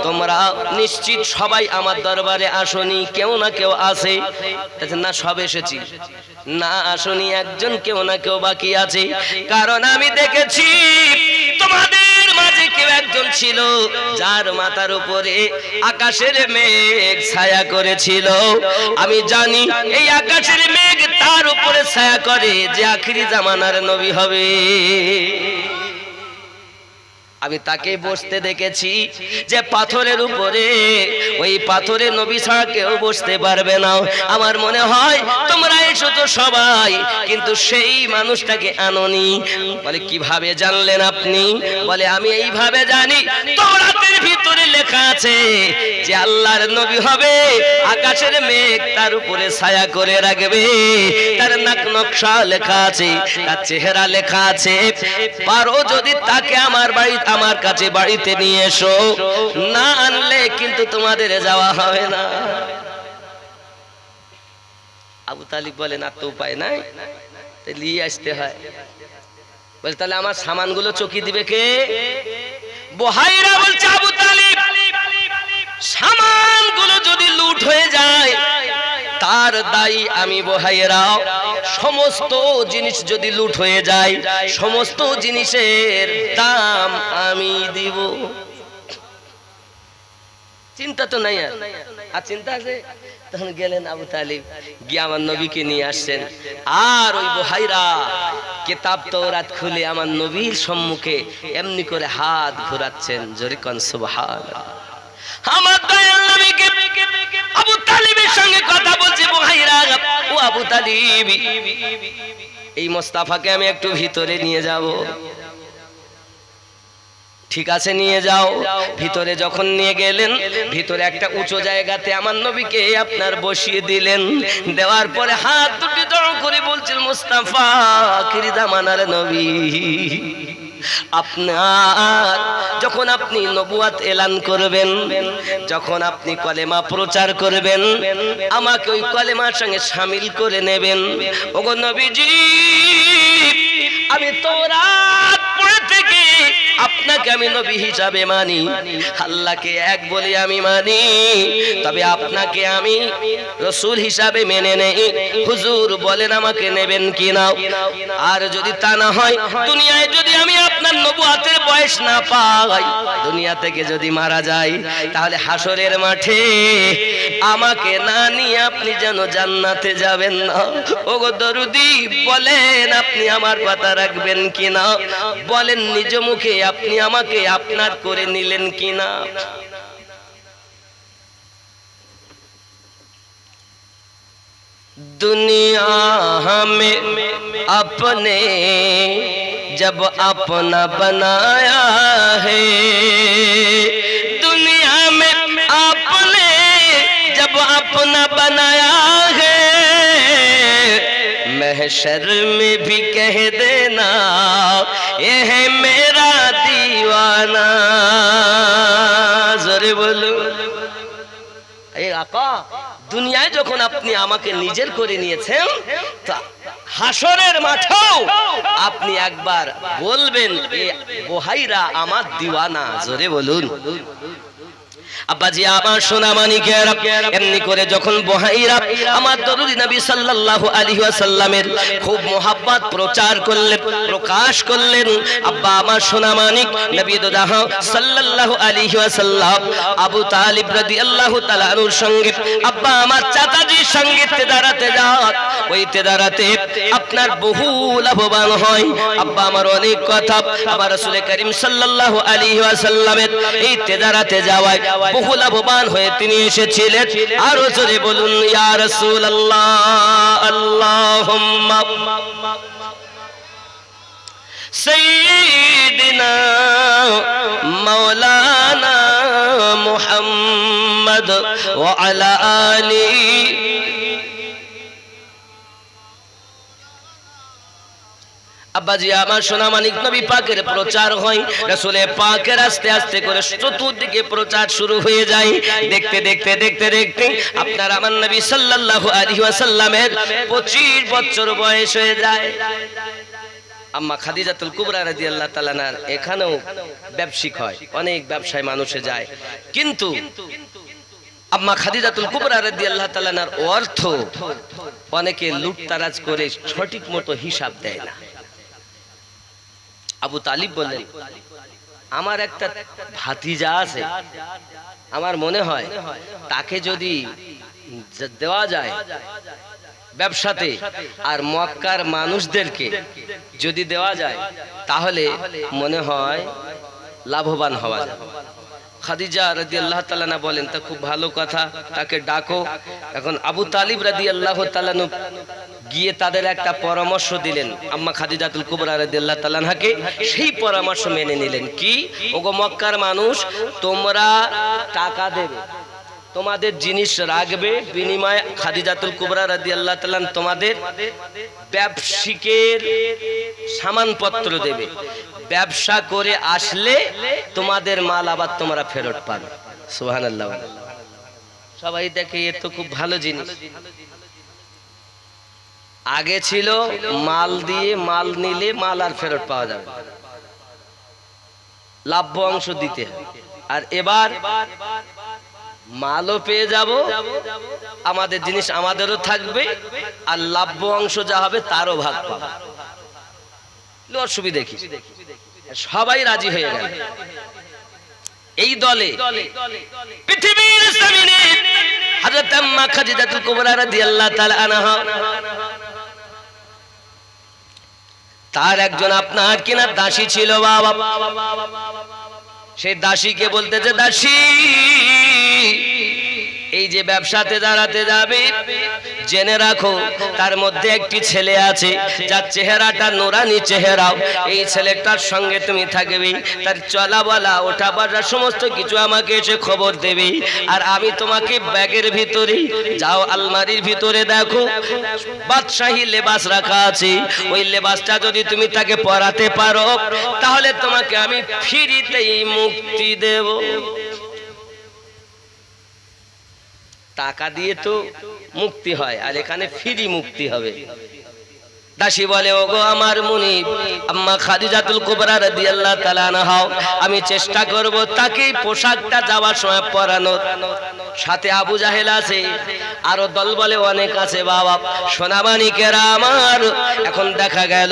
তোমরা নিশ্চিত সবাই আমার দরবারে আসনি, কেউ না কেউ আসে? না সব এসেছি। না আসনি, একজন কেউ না কেউ বাকি আছে, কারণ আমি দেখেছি তোমাদের মাঝে কেউ একজন ছিল যার মাথার উপরে আকাশের মেঘ ছায়া করেছিল। আমি জানি এই আকাশের মেঘ তার উপরে ছায়া করে যে আখিরি জামানার নবী হবে। আমি তাকে বসতে দেখেছি যে পাথরের উপরে, ওই পাথরে নবী ছাড়া কেউ বসতে পারবে না। আমার মনে হয় তোমরা এসো তো সবাই, কিন্তু সেই মানুষটাকে আনোনি। বলে কিভাবে জানলেন আপনি? বলে আমি এইভাবে জানি, তাওরাতের ভিতরে লেখা আছে যে আল্লাহর নবী হবে, আকাশের মেঘ তার উপরে ছায়া করে রাখবে, তার নাক নকশা লেখা আছে, তার চেহারা লেখা আছে। পারো যদি তাকে আমার কাছে বাড়িতে নিয়ে এসো, না আনলে কিন্তু তোমাদের যাওয়া হবে না। আবু তালিব বলেন আর তো উপায় নাই, নিয়ে আসতে হয়। বলে তাহলে আমার সামানগুলো চকি দিবে কে? বুহাইরা বলছে আবু তালিব, সামানগুলো যদি লুট হয়ে যায় তার দায়ী আমি বুহাইরা। সমস্ত জিনিস যদি লুট হয়ে যায়, সমস্ত জিনিসের দাম আমি দিব। চিন্তা তো নাই, আর চিন্তা আছে? তখন গেলেন আবু তালিব, গিয়ে আমার নবীকে নিয়ে আসছেন, আর ওই বুহাইরা কিতাব তাওরাত খুলে আমার নবীর সম্মুখে এমনি করে হাত ঘোরাচ্ছেন। জোরে কোন সুবহানাল্লাহ। আমার দয়াল নবীকে আবু তালিবের সঙ্গে কথা বলছে বুহাইরা, ও আবু তালিব, এই মোস্তাফাকে আমি একটু ভিতরে নিয়ে যাব। ঠিক আছে নিয়ে যাও। ভিতরে যখন নিয়ে গেলেন, ভিতরে একটা উঁচু জায়গাতে আমার নবীকে আপনার বসিয়ে দিলেন। দেওয়ার পরে হাত দুটি জড়ো করে বলছেন মুস্তাফা আখিরি জামানার নবী, আপনার যখন আপনি নবুয়াত এলান করবেন, যখন আপনি কলেমা প্রচার করবেন, আমাকে ওই কলেমার সঙ্গে শামিল করে নেবেন। ওগো নবীজি, আমি তাওরাত পড়ে থেকে আপনাকে আমি নবী হিসাবে মানি, আল্লাহকে এক বলে আমি মানি, তবে আপনাকে আমি রাসূল হিসাবে মেনে নেই। হুজুর বলেন আমাকে নেবেন কিনা? আর যদি তা না হয়, দুনিয়ায় যদি আমি আপনার নবুয়াতের বয়স না পাই, দুনিয়া থেকে যদি মারা যাই, তাহলে হাসরের মাঠে আমাকে না নিয়ে আপনি যেন জান্নাতে যাবেন না। ওগো দরুদি, বলেন আপনি আমার কথা রাখবেন কিনা? বলেন নিজ মুখে আপনি আমাকে আপনার করে নিলেন কিনা? दुनिया हमें अपने जब अपना बनाया है, दुनिया में आपने जब अपना बनाया है, महशर में भी कह देना ये है मेरा दीवाना। जोरे बोलो ए आका, দুনিয়ায় যখন আপনি আমাকে নিজের করে নিয়েছেন, তা হাসরের মাঠেও আপনি একবার বলবেন এ বহাইরা আমার দিওয়ানা। জোরে বলুন। আব্বাজি আমার সোনা মানিকেরা, এমনি করে যখন বহাইরা আমার দরুদি নবী সাল্লাল্লাহু আলাইহি ওয়াসাল্লামের খুব মোহাব্বত প্রচার করলেন, প্রকাশ করলেন, আব্বা আমার সোনা মানিক নবী দোদাহ সাল্লাল্লাহু আলাইহি ওয়াসাল্লাম আবু তালিব রাদিয়াল্লাহু তাআলা আনহুর সঙ্গে আব্বা আমার চাচাজির সঙ্গে তেদারাতে যান। ওই তেদারাতে আপনার বহু লাভবান হয়। আব্বা আমার অনেক কথা আমার রাসূল করিম সাল্লাল্লাহু আলাইহি ওয়াসাল্লামের এই তেদারাতে যাওয়ায় বহু লাভবান হয়ে তিনি এসেছিলেন। আরো জোরে বলুন ইয়া রাসূলুল্লাহ, আল্লাহুম্মা সাইয়্যিদিনা মাওলানা মুহাম্মদ ওয়া আলা আলিহি। আব্বাজি আমার সোনা মানিক নবী পাকের প্রচার হয়, রাসূলে পাকের আস্তে আস্তে করে চতুর্দিকে প্রচার শুরু হয়ে যায়। দেখতে দেখতে দেখতে দেখতে আপনার আমার নবী সাল্লাল্লাহু আলাইহি ওয়াসাল্লামের 25 বছর বয়স হয়ে যায়। আম্মা খাদিজাতুল কুবরা রাদিয়াল্লাহু তাআলা আনহার এখানেও ব্যবসায়িক হয়, অনেক ব্যবসায় মানুষে যায়, কিন্তু আম্মা খাদিজাতুল কুবরা রাদিয়াল্লাহু তাআলা আনহার অর্থ অনেকে লুটতারাজ করে সঠিক মতো হিসাব দেয় না। আবু তালিব বললেন, আমার একটা ভাতিজা আছে, আমার মনে হয় তাকে যদি দেওয়া যায় ব্যবসাতে, আর মক্কার মানুষদেরকে যদি দেওয়া যায়, তাহলে মনে হয় লাভবান হওয়া যায়। খাদিজা রাদিয়াল্লাহু তাআলা আনহা বলেন, তা খুব ভালো কথা, তাকে ডাকো। এখন আবু তালিব রাদিয়াল্লাহু তাআলা আনহু গিয়ে তাদের একটা পরামর্শ দিলেন আম্মা খাদিজাতুল কুবরা রাদিয়াল্লাহু তাআলা আনহাকে। সেই পরামর্শ মেনে নিলেন। কি? ওগো মক্কার মানুষ, তোমরা টাকা দেবে, তোমাদের জিনিস রাখবে, বিনিময়ে খাদিজাতুল কুবরা রাদিয়াল্লাহু তাআলা তোমাদের ব্যবসায়িকের সামানপত্র দেবে। ব্যবসা করে আসলে তোমাদের মাল আবার তোমরা ফেরত পাবে। সুবহানাল্লাহ। সবাই দেখে এ তো খুব ভালো জিনিস। আগে ছিল মাল দিয়ে মাল নিলে মাল আর ফেরত পাওয়া যাবে, লাভ্য অংশ দিতে, আর এবার মালও পেয়ে যাব, আমাদের জিনিস আমাদেরও থাকবে, আর লাভ্য অংশ যা হবে তারও ভাগ পাবো। অসুবিধা কি? সবাই রাজি হয়ে গেল। এই দলে পৃথিবীর জমিনে হযরত আম্মা খাদিজাতুল কুবরা রাদিয়াল্লাহু তাআলা আনহা, তার একজন আপনার কিনা দাসী ছিল বাবা। সেই দাসীকে বলতেছে, দাসী এই যে ব্যবসাতে দাঁড়াতে যাবে, জেনে রাখো তার মধ্যে একটি ছেলে আছে যার চেহারাটা নুরানি চেহারা। এই ছেলেটার সঙ্গে তুমি থাকবে, তার চলা বলা ওঠা বসা সমস্ত কিছু আমাকে এসে খবর দেবে। আর আমি তোমাকে ব্যাগের ভিতরে যাও, আলমারির ভিতরে দেখো বাদশাহী লেবাস রাখা আছে। ওই লেবাসটা যদি তুমি তাকে পরাতে পারো তাহলে তোমাকে আমি ফ্রিতেই মুক্তি দেব। টাকা দিয়ে তো মুক্তি হয়, আর এখানে ফ্রি মুক্তি হবে। দাসী বলে, ওগো আমার মুনিব আম্মা খাদিজাতুল কুবরা রাদিয়াল্লাহু তাআলা আনহা, আমি চেষ্টা করব তাকে পোশাকটা যাওয়ার সময় পরানোর। সাথে আবু জাহেল আছে, আরো দল বলে অনেক আছে। বাবা সোনামানিকেরা আমার, এখন দেখা গেল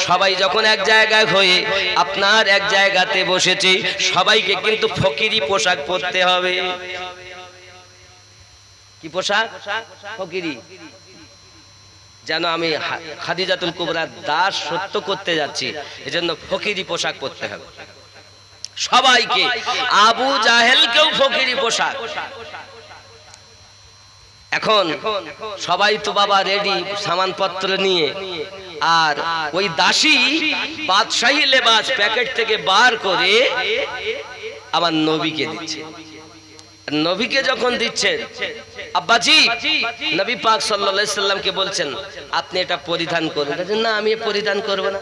সবাই যখন এক জায়গায় হয়ে আপনার এক জায়গাতে বসেছে, সবাইকে কিন্তু ফকিরি পোশাক পরতে হবে। কি পোশাক? ফকিরি। যেন আমি খাদিজাতুল কুবরার দাস সত্য করতে যাচ্ছি, এজন্য ফকিরি পোশাক পরতে হবে সবাইকে। আবু জাহেলকেও ফকিরি পোশাক। এখন সবাই তো বাবা রেডি সামানপত্র নিয়ে, আর ওই দাসী বাদশাহী লেবাস প্যাকেট থেকে বার করে আমার নবীকে দিচ্ছে। নবীকে যখন দিচ্ছেন, আব্বাজি নবী পাক সাল্লাল্লাহু আলাইহি সাল্লামকে বলছেন আপনি এটা পরিধান করুন। না, আমি পরিধান করব না।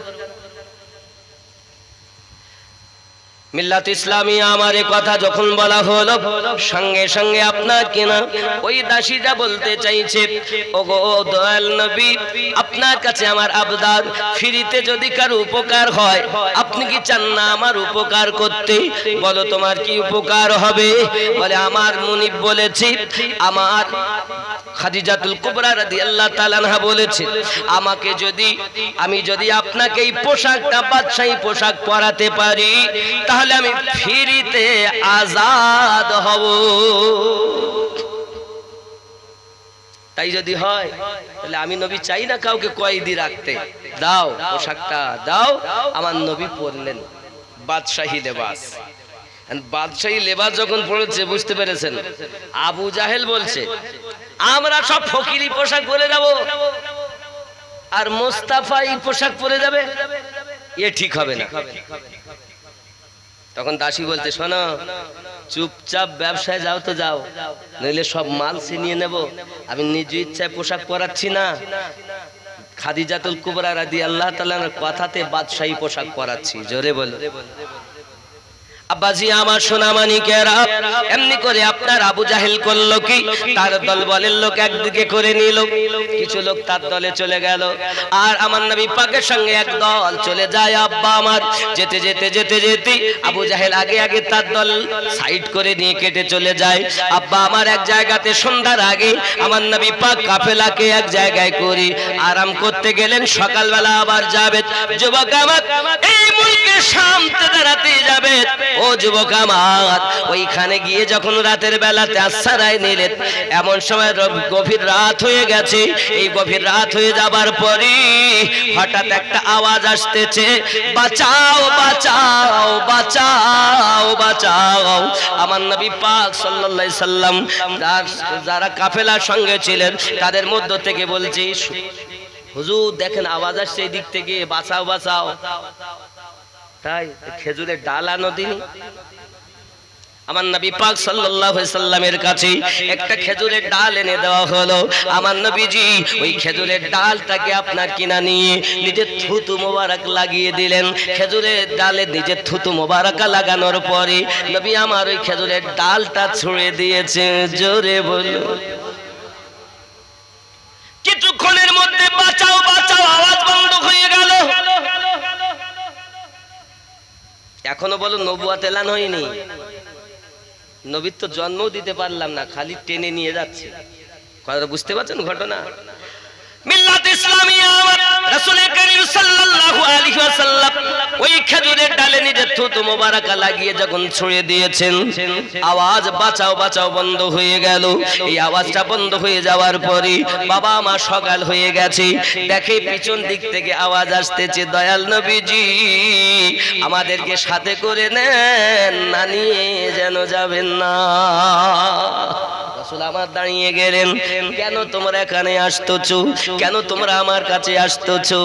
মিল্লাত ইসলামিয়া আমার কথা যখন বলা হলো, সঙ্গে সঙ্গে আপনার কিনা ওই দাসীটা বলতে চাইছে, ওগো দয়াল নবী, আপনার কাছে আমার আবদার, ফ্রিতে যদি কারো উপকার হয় আপনি কি চান না আমার উপকার করতে? বলো তোমার কি উপকার হবে? বলে, আমার মুনিব বলেছি, আমার খাদিজাতুল কুবরা রাদিয়াল্লাহু তাআলা আনহা বলেছে আমাকে আমি যদি আপনাকে এই পোশাকটা বাদশাহী পোশাক পরাতে পারি তাহলে আমি ফ্রিতে আজাদ হব। তাই যদি হয় তাহলে আমি নবী চাই না কাউকে কয়েদি রাখতে, দাও পোশাকটা দাও। আমার নবী পরলেন বাদশাহী লেবাস। বাদশাহী লেবাস যখন পড়েছে, বুঝতে পেরেছেন আবু জাহেল বলছে আমরা সব ফকিরি পোশাক পরে যাব আর মোস্তাফা এই পোশাক পরে যাবে, এ ঠিক হবে না। তখন দাসী বলতে, শোনো, চুপচাপ ব্যবসায় যাও তো যাও, নইলে সব মাল ছিনিয়ে নেব। আমি নিজ ইচ্ছায় পোশাক পরাচ্ছি না, খাদিজাতুল কুবরা রাদিয়াল্লাহু তাআলার কথাতে বাদশাহী পোশাক পরাচ্ছি। জোরে বলো। আব্বাজি আমার সোনামানিকেরা, এমনি করে আপনার আবু জাহেল করলো কি, তার দল বলের লোক একদিকে করে নিল, কিছু লোক তার দলে চলে গেল, আর আমার নবী পাকের সঙ্গে এক দল চলে যায়। আব্বা আমার যেতে যেতে যেতে যেতে আবু জাহেল আগে আগে তার দল সাইড করে নিয়ে কেটে চলে যায়। আব্বা আমার এক জায়গাতে সন্ধ্যার আগে আমার নবী পাক কাফেলাকে এক জায়গায় করে আরাম করতে গেলেন। সকালবেলা আবার যাবে। যুবক আমার, এই মুলকে শামতে দাঁড়াতে যাবে। ও যুবক আমার, ওইখানে গিয়ে যখন রাতের বেলাতে আশ্রয় নিলেন, এমন সময় গভীর রাত হয়ে গেছে। এই গভীর রাত হয়ে যাবার পরে হঠাৎ একটা আওয়াজ আসতেছে, বাঁচাও বাঁচাও বাঁচাও বাঁচাও। আমার নবী পাক সাল্লাল্লাহু আলাইহি সাল্লাম যারা কাফেলার সঙ্গে ছিলেন তাদের মধ্য থেকে বলছে, হুজুর দেখেন আওয়াজ আসছে এই দিক থেকে, বাঁচাও বাঁচাও। তাই খেজুরের ডাল আনো দিন। আমার নবী পাক সাল্লাল্লাহু আলাইহি সাল্লামের কাছে একটা খেজুরের ডাল এনে দেওয়া হলো। আমার নবীজি ওই খেজুরের ডালটাকে আপনার কিনা নিয়ে নিজের থুতু মোবারক লাগিয়ে দিলেন। খেজুরের ডালে নিজের থুতু মোবারক লাগানোর পরে নবী আমার ওই খেজুরের ডালটা ছুঁড়ে দিয়েছে। জোরে বলো। কিছুক্ষণের মধ্যে বাঁচাও বাঁচাও আওয়াজ বন্ধ হয়ে গেল। এখনো বলো নবুয়ত এলান হয়নি। নবীর তো জন্মও দিতে পারলাম না, খালি টেনে নিয়ে যাচ্ছে। কথাটা বুঝতে পারছেন ঘটনা? মিল্লাত ইসলামিয়া রাসূল করিম সাল্লাল্লাহু আলাইহি ওয়াসাল্লাম ওই খেজুরের ডালে নিজের থুতু মোবারক লাগিয়ে যখন ছুঁড়ে দিয়েছেন, আওয়াজ বাঁচাও বাঁচাও বন্ধ হয়ে গেল। এই আওয়াজটা বন্ধ হয়ে যাওয়ার পরে বাবা মা সকাল হয়ে গেছে, দেখে পিছন দিক থেকে আওয়াজ আসতেছে, দয়াল নবীজি আমাদেরকে সাথে করে নেন, না নিয়ে যেন যাবেন না। রাসূল আমার দাঁড়িয়ে গেলেন, কেন তোমরা এখানে আসতেছো, কেন তোমরা আমার কাছে আসতেছো?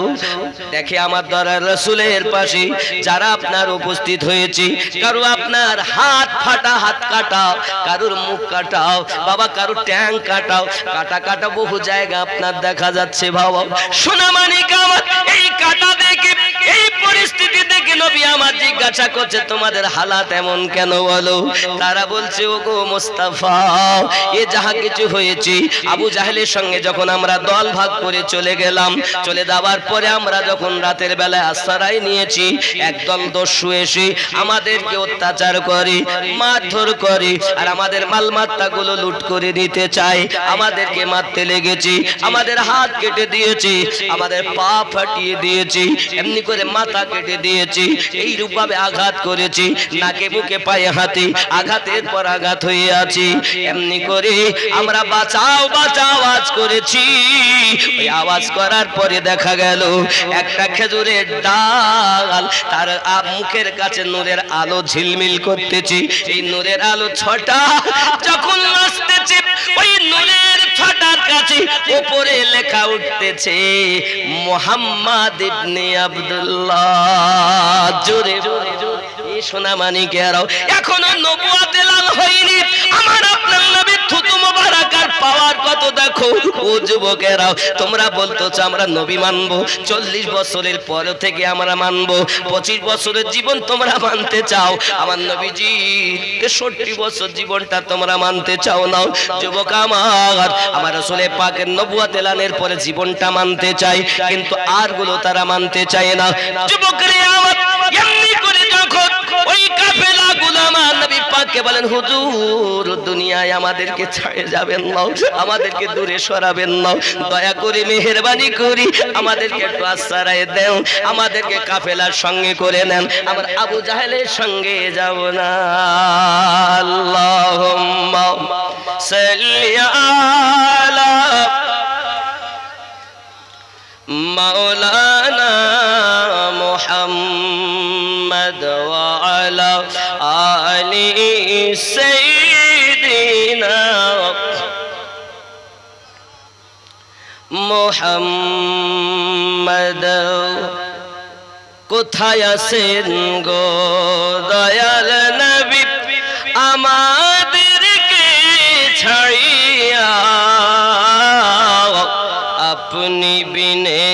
দেখে আমার দয়ার রাসূলের পাশে যারা আপনার উপস্থিত হয়েছে, কারো আপনার হাত ফাটা, হাত কাটাও, কারোর মুখ কাটাও বাবা, কারো ট্যাং কাটাও, কাটা কাটা বহু জায়গা আপনার দেখা যাচ্ছে বাবা। সোনা মানিক আমার এই কাটা দেখে, এই পরিস্থিতি দেখে নবী আমার জিজ্ঞাসা করছে তোমাদের হালাত এমন কেন বলো? তারা বলছে ওগো মুস্তাফা, এ যাহা কিছু হয়েছে, আবু জাহেলের সঙ্গে যখন আমরা দল ভাগ করে চলে গেলাম, চলে যাওয়ার পরে আমরা যখন রাতের বেলায় আশ্রয় নিয়েছি, একদল দস্যু এসে আমাদেরকে অত্যাচার করে, মারধর করে, আর আমাদের মালমাত্তাগুলো লুট করে নিতে চায়। আমাদেরকে মারতে লেগেছে, আমাদের হাত কেটে দিয়েছে, আমাদের পা ফাটিয়ে দিয়েছে, এমনি করে মাথা কেটে দিয়েছে, এই রূপভাবে আঘাত করেছে, নাকে মুখে পায়ে হাতে আঘাতের পর আঘাত হয়ে আছে। এমনি করে আমরা বাঁচাও বাঁচাও আওয়াজ করেছি। ওই আওয়াজ করার পরে দেখা গেল একটা খেজুরের ডাল, তার মুখের কাছে নূরের আলো ঝিলমিল করতেছে। এই নূরের আলো ছটা যখন আসতেছে, ওই নূরের ছটার কাছে উপরে লেখা উঠতেছে মুহাম্মদ ইবনে আব্দুল্লাহ। জোরে এই সোনা মানিকেরাও, এখনো নবুয়ত এলান হয়নি, আমার আপনার নবীর থুতু মোবারকার পাওয়ার কত দেখো। ও যুবকেরাও, তোমরা বলতেছো আমরা নবী মানবো, 40 বছরের পর থেকে আমরা মানবো, 25 বছরের জীবন তোমরা মানতে চাও, আমার নবীজি 63 বছর জীবনটা তোমরা মানতে চাও না। যুবক আমার রাসূল পাকের নবুয়ত এলানের পরে জীবনটা মানতে চাই, কিন্তু আর গুলো তারা মানতে চায় না। যুবকরে আমার এমনি করে যখন ওই কাফেলাগুলো আমার নবী পাককে বলেন হুজুর দুনিয়ায় আমাদেরকে ছেড়ে যাবেন না, আমাদেরকে দূরে সরাবেন না, দয়া করে মেহেরবানি করি আমাদেরকে একটু আশ্রয় দেন, আমাদেরকে কাফেলার সঙ্গে করে নেন, আমরা আবু জাহেলের সঙ্গে যাব না। আল্লাহুম্মা সাল্লি আলা মাওলানা মুহাম্মদ ওয়া আলা আলি সাইয়্যিদিনা মুহাম্মদ। কোথায় আছেন গো দয়াল নবী আমাদেরকে ছাড়িয়া, আপনি বিনে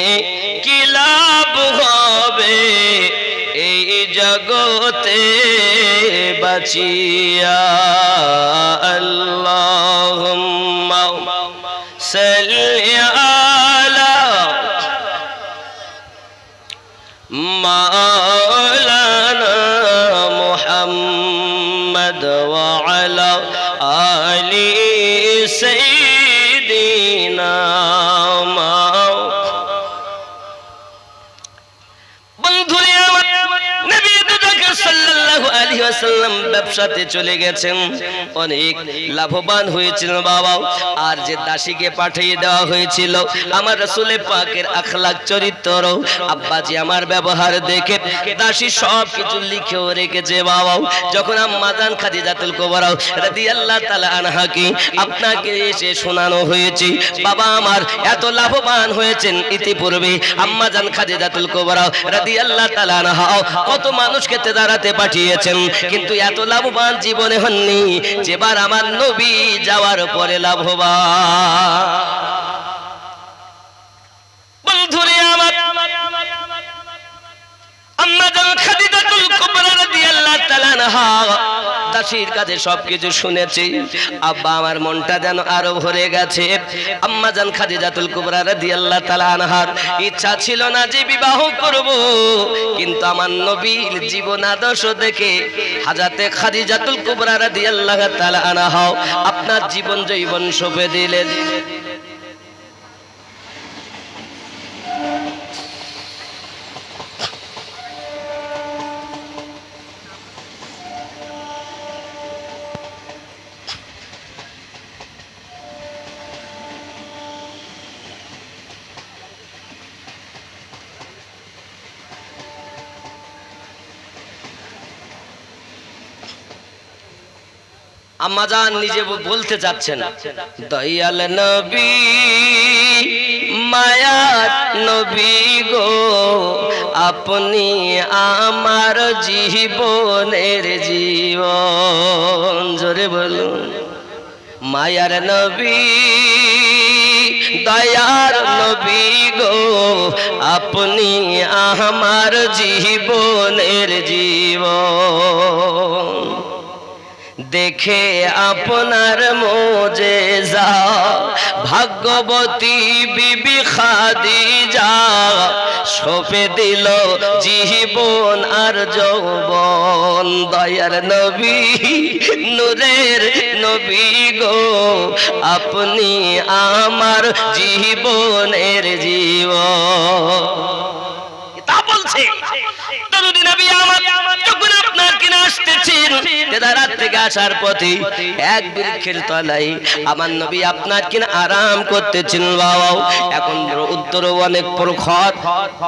কি লাভ হবে এই জগতে বাঁচিয়া। আল্লাহুম্মা সাল্লি আলা মাওলানা মুহাম্মদ ওয়া আলা আলি সাইয়্যিদিনা। বন্ধুরে আমার, নবী সাল্লাল্লাহু আলাইহি ওয়াসাল্লাম ব্যবসাতে চলে গেছেন, অনেক লাভবান হয়েছিল বাবা। আর যে দাসীকে পাঠিয়ে দেওয়া হয়েছিল, আমার রাসূল পাকের আখলাক চরিত্র, আব্বাজি আমার ব্যবহার দেখে দাসী সব কিছু লিখেও রেখেছে বাবা। যখন আম্মা জান খাদিজাতুল কুবরা রাদিয়াল্লাহু তাআলা আনহাকে আপনাকে এসে শোনানো হয়েছে, বাবা আমার এত লাভবান হয়েছেন ইতিপূর্বে, আম্মা জান খাদিজাতুল কুবরা রাদিয়াল্লাহু তাআলা আনহা কত মানুষকে তেদারাতে পাঠিয়েছেন, কিন্তু এত লাভবান জীবনে হননি যেবার আমার নবী যাওয়ার পরে লাভবান। বন্ধুরে আমার, আম্মা জান খাদিজাতুল কুবরা রাদিয়াল্লাহু তাআলা আনহা দাসীর কাছে সবকিছু শুনেছি, আব্বা আমার মনটা যেন আরো ভরে গেছে। আম্মা জান খাদিজাতুল কুবরা রাদিয়াল্লাহু তাআলা আনহার ইচ্ছা ছিল না যে বিবাহ করব, কিন্তু আমার নবীর জীবন আদর্শ দেখে হাজরাতে খাদিজাতুল কুবরা রাদিয়াল্লাহু তাআলা আনহা আপনার জীবন জৈবন সঁপে দিলেন। আম্মাজান নিজে বলতে যাচ্ছেন, দয়াল নবী মায়ার নবী গো, আপনি আমার জীবনের জীবন। জোরে বলুন, মায়ার নবী দয়ার নবী গো, আপনি আমার জীবনের জীবন। দেখে আপনার মোজেজা ভাগ্যবতী বিবি খাদিজা, সঁপে দিল জীবন আর যৌবন। দয়ার নবী নূরের নবী গো, আপনি আমার জীবনের জীবন। তা বলছে দরুদ নবী আমার যখন আপনার কিনা আসতেছেন, রাত থেকে আসার পথে এক বৃক্ষের তলায় আমার নবী আপনার কিনা আরাম করতেছেন। বাবা, এখন উত্তর অনেক প্রখর,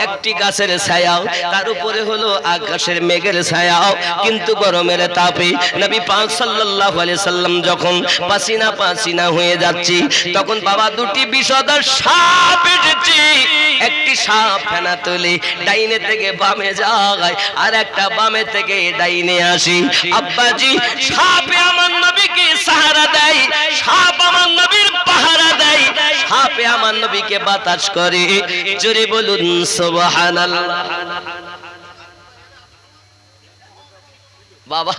একটি গাছের ছায়াও, তার উপরে হলো আকাশের মেঘের ছায়াও, কিন্তু গরমের তাপে নবী পাক সাল্লাল্লাহু আলাইহি সাল্লাম যখন পাসিনা পাসিনা হয়ে যাচ্ছে, তখন বাবা দুটি বিষধর সাপ এসেছে। একটি সাপ ফেনা তুলে ডাইনে থেকে বামে যায়, আর একটা বামে থেকে ডাইনে আসি। আব্বাজি, সাপে আমার নবীকে সাহারা দেয়, সাপ আমার নবীর পাহারা দেয়, সাপে আমার নবীকে বাতাস করে। জোরে বলুন সুবহানাল্লাহ। বাবা,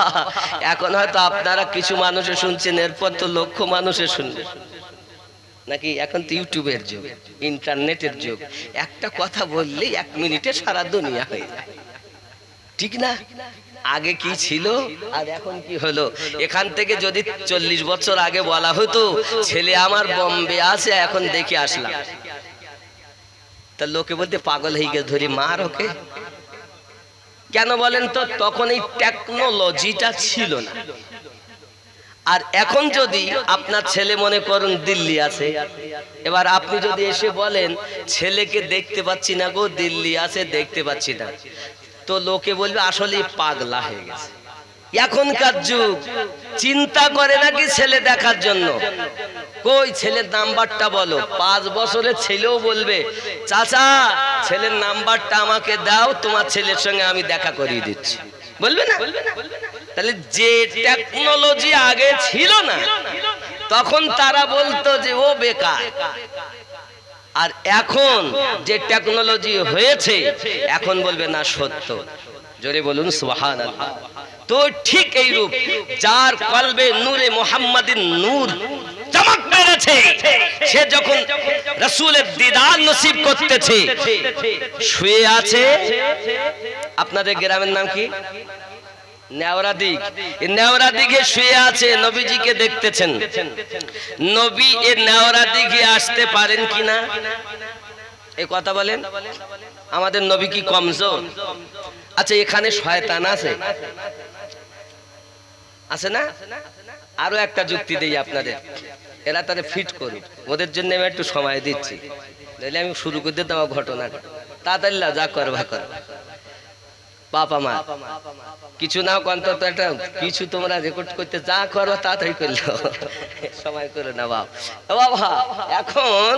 এখন হয়তো আপনারা কিছু মানুষে শুনছেন, এরপর তো লক্ষ মানুষে শুনবে নাকি? এখন তো ইউটিউবের যুগ, ইন্টারনেটের যুগ, একটা কথা বললেই 1 মিনিটে সারা দুনিয়া হয়ে যায়, ঠিক না? আগে কি ছিল আর এখন কি হলো? এখান থেকে যদি 40 বছর আগে বলা হতো ছেলে আমার বোম্বে আছে, এখন দেখে আসলাম, তা লোকে বলতে পাগল হয়ে গেছে, ধরে মার ওকে। কেন বলেন তো? তখন এই টেকনোলজিটা ছিল না। আর এখন যদি আপনার ছেলে মনে করুন দিল্লি আছে, এবার আপনি যদি এসে বলেন ছেলেকে দেখতে পাচ্ছি না গো, দিল্লি আছে দেখতে পাচ্ছি না, তো লোকে বলবে আসলে পাগলা হয়ে গেছে। এখনকার যুগ চিন্তা করে নাকি ছেলে দেখার জন্য? কই ছেলের নাম্বারটা বলো। 5 বছরের ছেলেও বলবে চাচা ছেলের নাম্বারটা আমাকে দাও, তোমার ছেলের সঙ্গে আমি দেখা করিয়ে দিচ্ছি, বলবে না? তাহলে যে টেকনোলজি আগে ছিল না, তখন তারা বলতো যে ও বেকার। আর এখন যে টেকনোলজি হয়েছে, এখন বলবে না সত্য। জোরে বলুন সুবহানাল্লাহ। তো ঠিক এই রূপ, যার কলবে নূরে মুহাম্মাদিন নূর চমক বেড়েছে, সে যখন রাসূলের দিদার নসিব করতেছে, শুয়ে আছে। আপনাদের গ্রামের নাম কি? নেওরা দিক। নেওরা দিকে শুয়ে আছে, নবীজিকে দেখতেছেন। নবী এ নেওরা দিকে আসতে পারেন কিনা এই কথা বলেন। আমাদের নবী কি কমজোর? আচ্ছা, এখানে শয়তান আছে, আছে না? আরো একটা যুক্তি দেই আপনাদের, এরা তাদের ফিট করুক, ওদের জন্য আমি একটু সময় দিচ্ছি, নইলে আমি শুরু করে দিতাম ঘটনাটা। তাড়াতাড়ি যা করবা কর। বাবা মা কিছু নাও, অন্তত একটা কিছু তোমরা রেকর্ড করতে যা করো তাড়াতাড়ি করলো, সময় করো না বাবা। এখন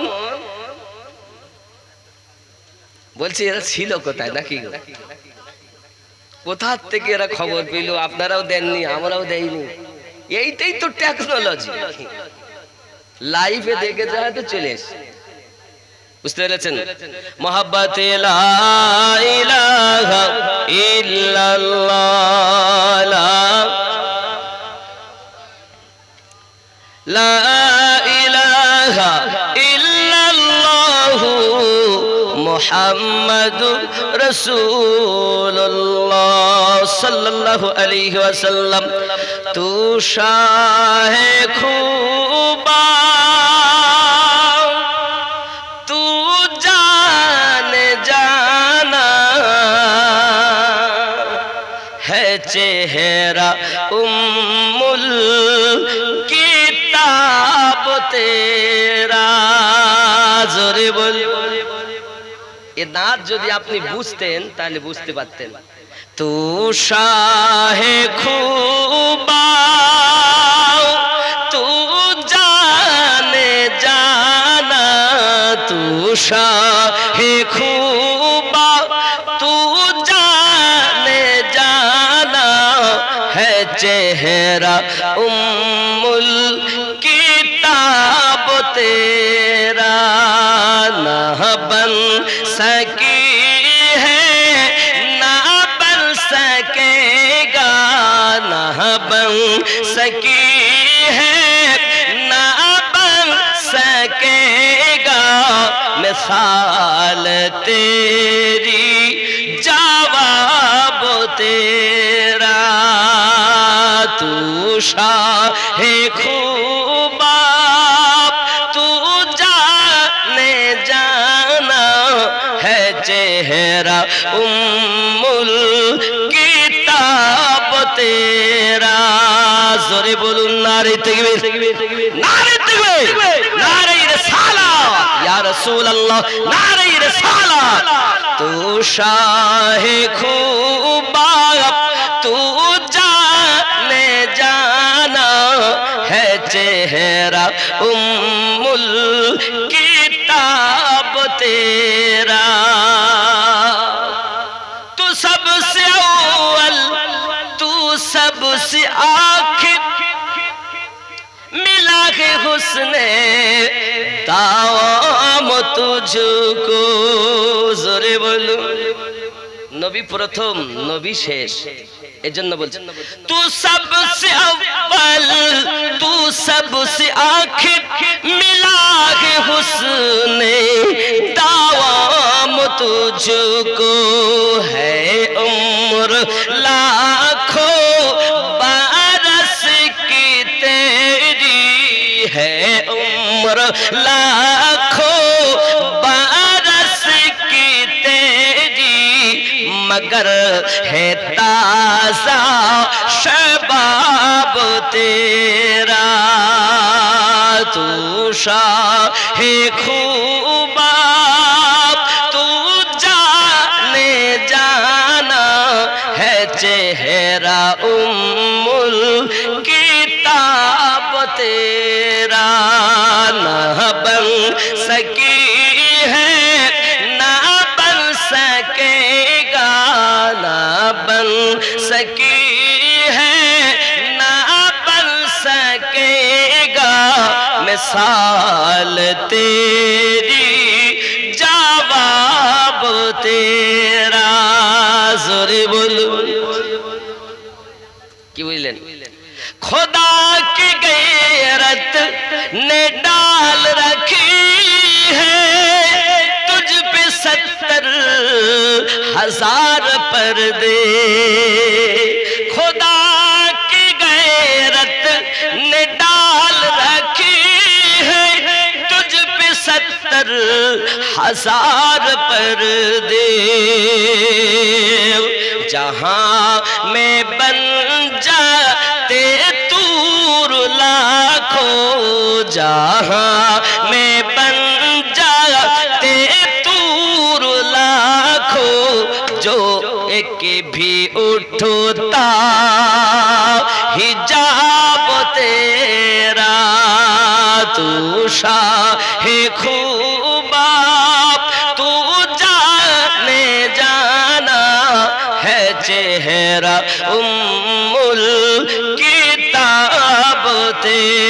বলছি এরা ছিল কোথায় নাকি? কোথা থেকে এরা খবর পেল? আপনারাও দেননি, আমরাও দেইনি। এইটাই তো টেকনোলজি। লাইভে দেখে যায় তো চলে এসে, বুঝতে পেরেছেন? মোহাব্বতে লা ইলাহা ইল্লাল্লাহ, লা ইলাহা ইল্লাল্লাহু মুহাম্মাদুর রাসূলুল্লাহ সাল্লাল্লাহু আলাইহি ওয়াসাল্লাম। তু শাহে খুবা তু জানে জানা है चेहरा उम्मुल किताब तेरा। জোরে বল। এ নাচ যদি আপনি বুঝতেন তাহলে বুঝতে পারতেন। তু শাহে খুবা चेहरा उम्मुल किताब तेरा ना बन सकी है ना बन सकेगा ना बन सकी है ना बन सकेगा मिसाल तेरी जवाब तेरा तू शाहे खूबा तू जाने जाना है चेहरा उम्मुल किताब तेरा जोरे बोलूं नारे तकबीर नारे तकबीर नारे रिसालत या रसूल अल्लाह नारे रिसालत तू शाहे खूबा तू जाने जाना है चेहरा उम्मुल किताब तेरा तू सबसे अव्वल तू सबसे आखिर मिला के हुस्ने तावाम तुझको जोरे बोलू नबी प्रथम नबी शेष एजন্য বলছেন तू सबसे अव्वल तू सबसे आखिर मिला के हुस्ने तावाम तुझको है उम्र लाखों बरस की तेरी है उम्र लाखों बरस की तेरी मगर है ताज़ा शबाब तेरा तू शाहे खूबा तू जाने जाना है चेहरा उम्मुल किताब तेरा ना बन सकी है ना बन सकेगा ना बन सकी है ना बन सकेगा मिसाल तेरी जवाब तेरा जोरे बोलू কি বুঝলেন खुदा की गैरत ने डाल रखी है तुझ पे 70,000 पर्दे खुदा की गैरत ने डाल रखी है तुझ पे 70,000 पर्दे जहां में बन जाते तूर लाखों जहां में बन जाते तूर लाखों जो एक भी उठता हिजाब तेरा तू शाहे खूबा तू जाने जाना है चेहरा उम्मुल किताब तेरा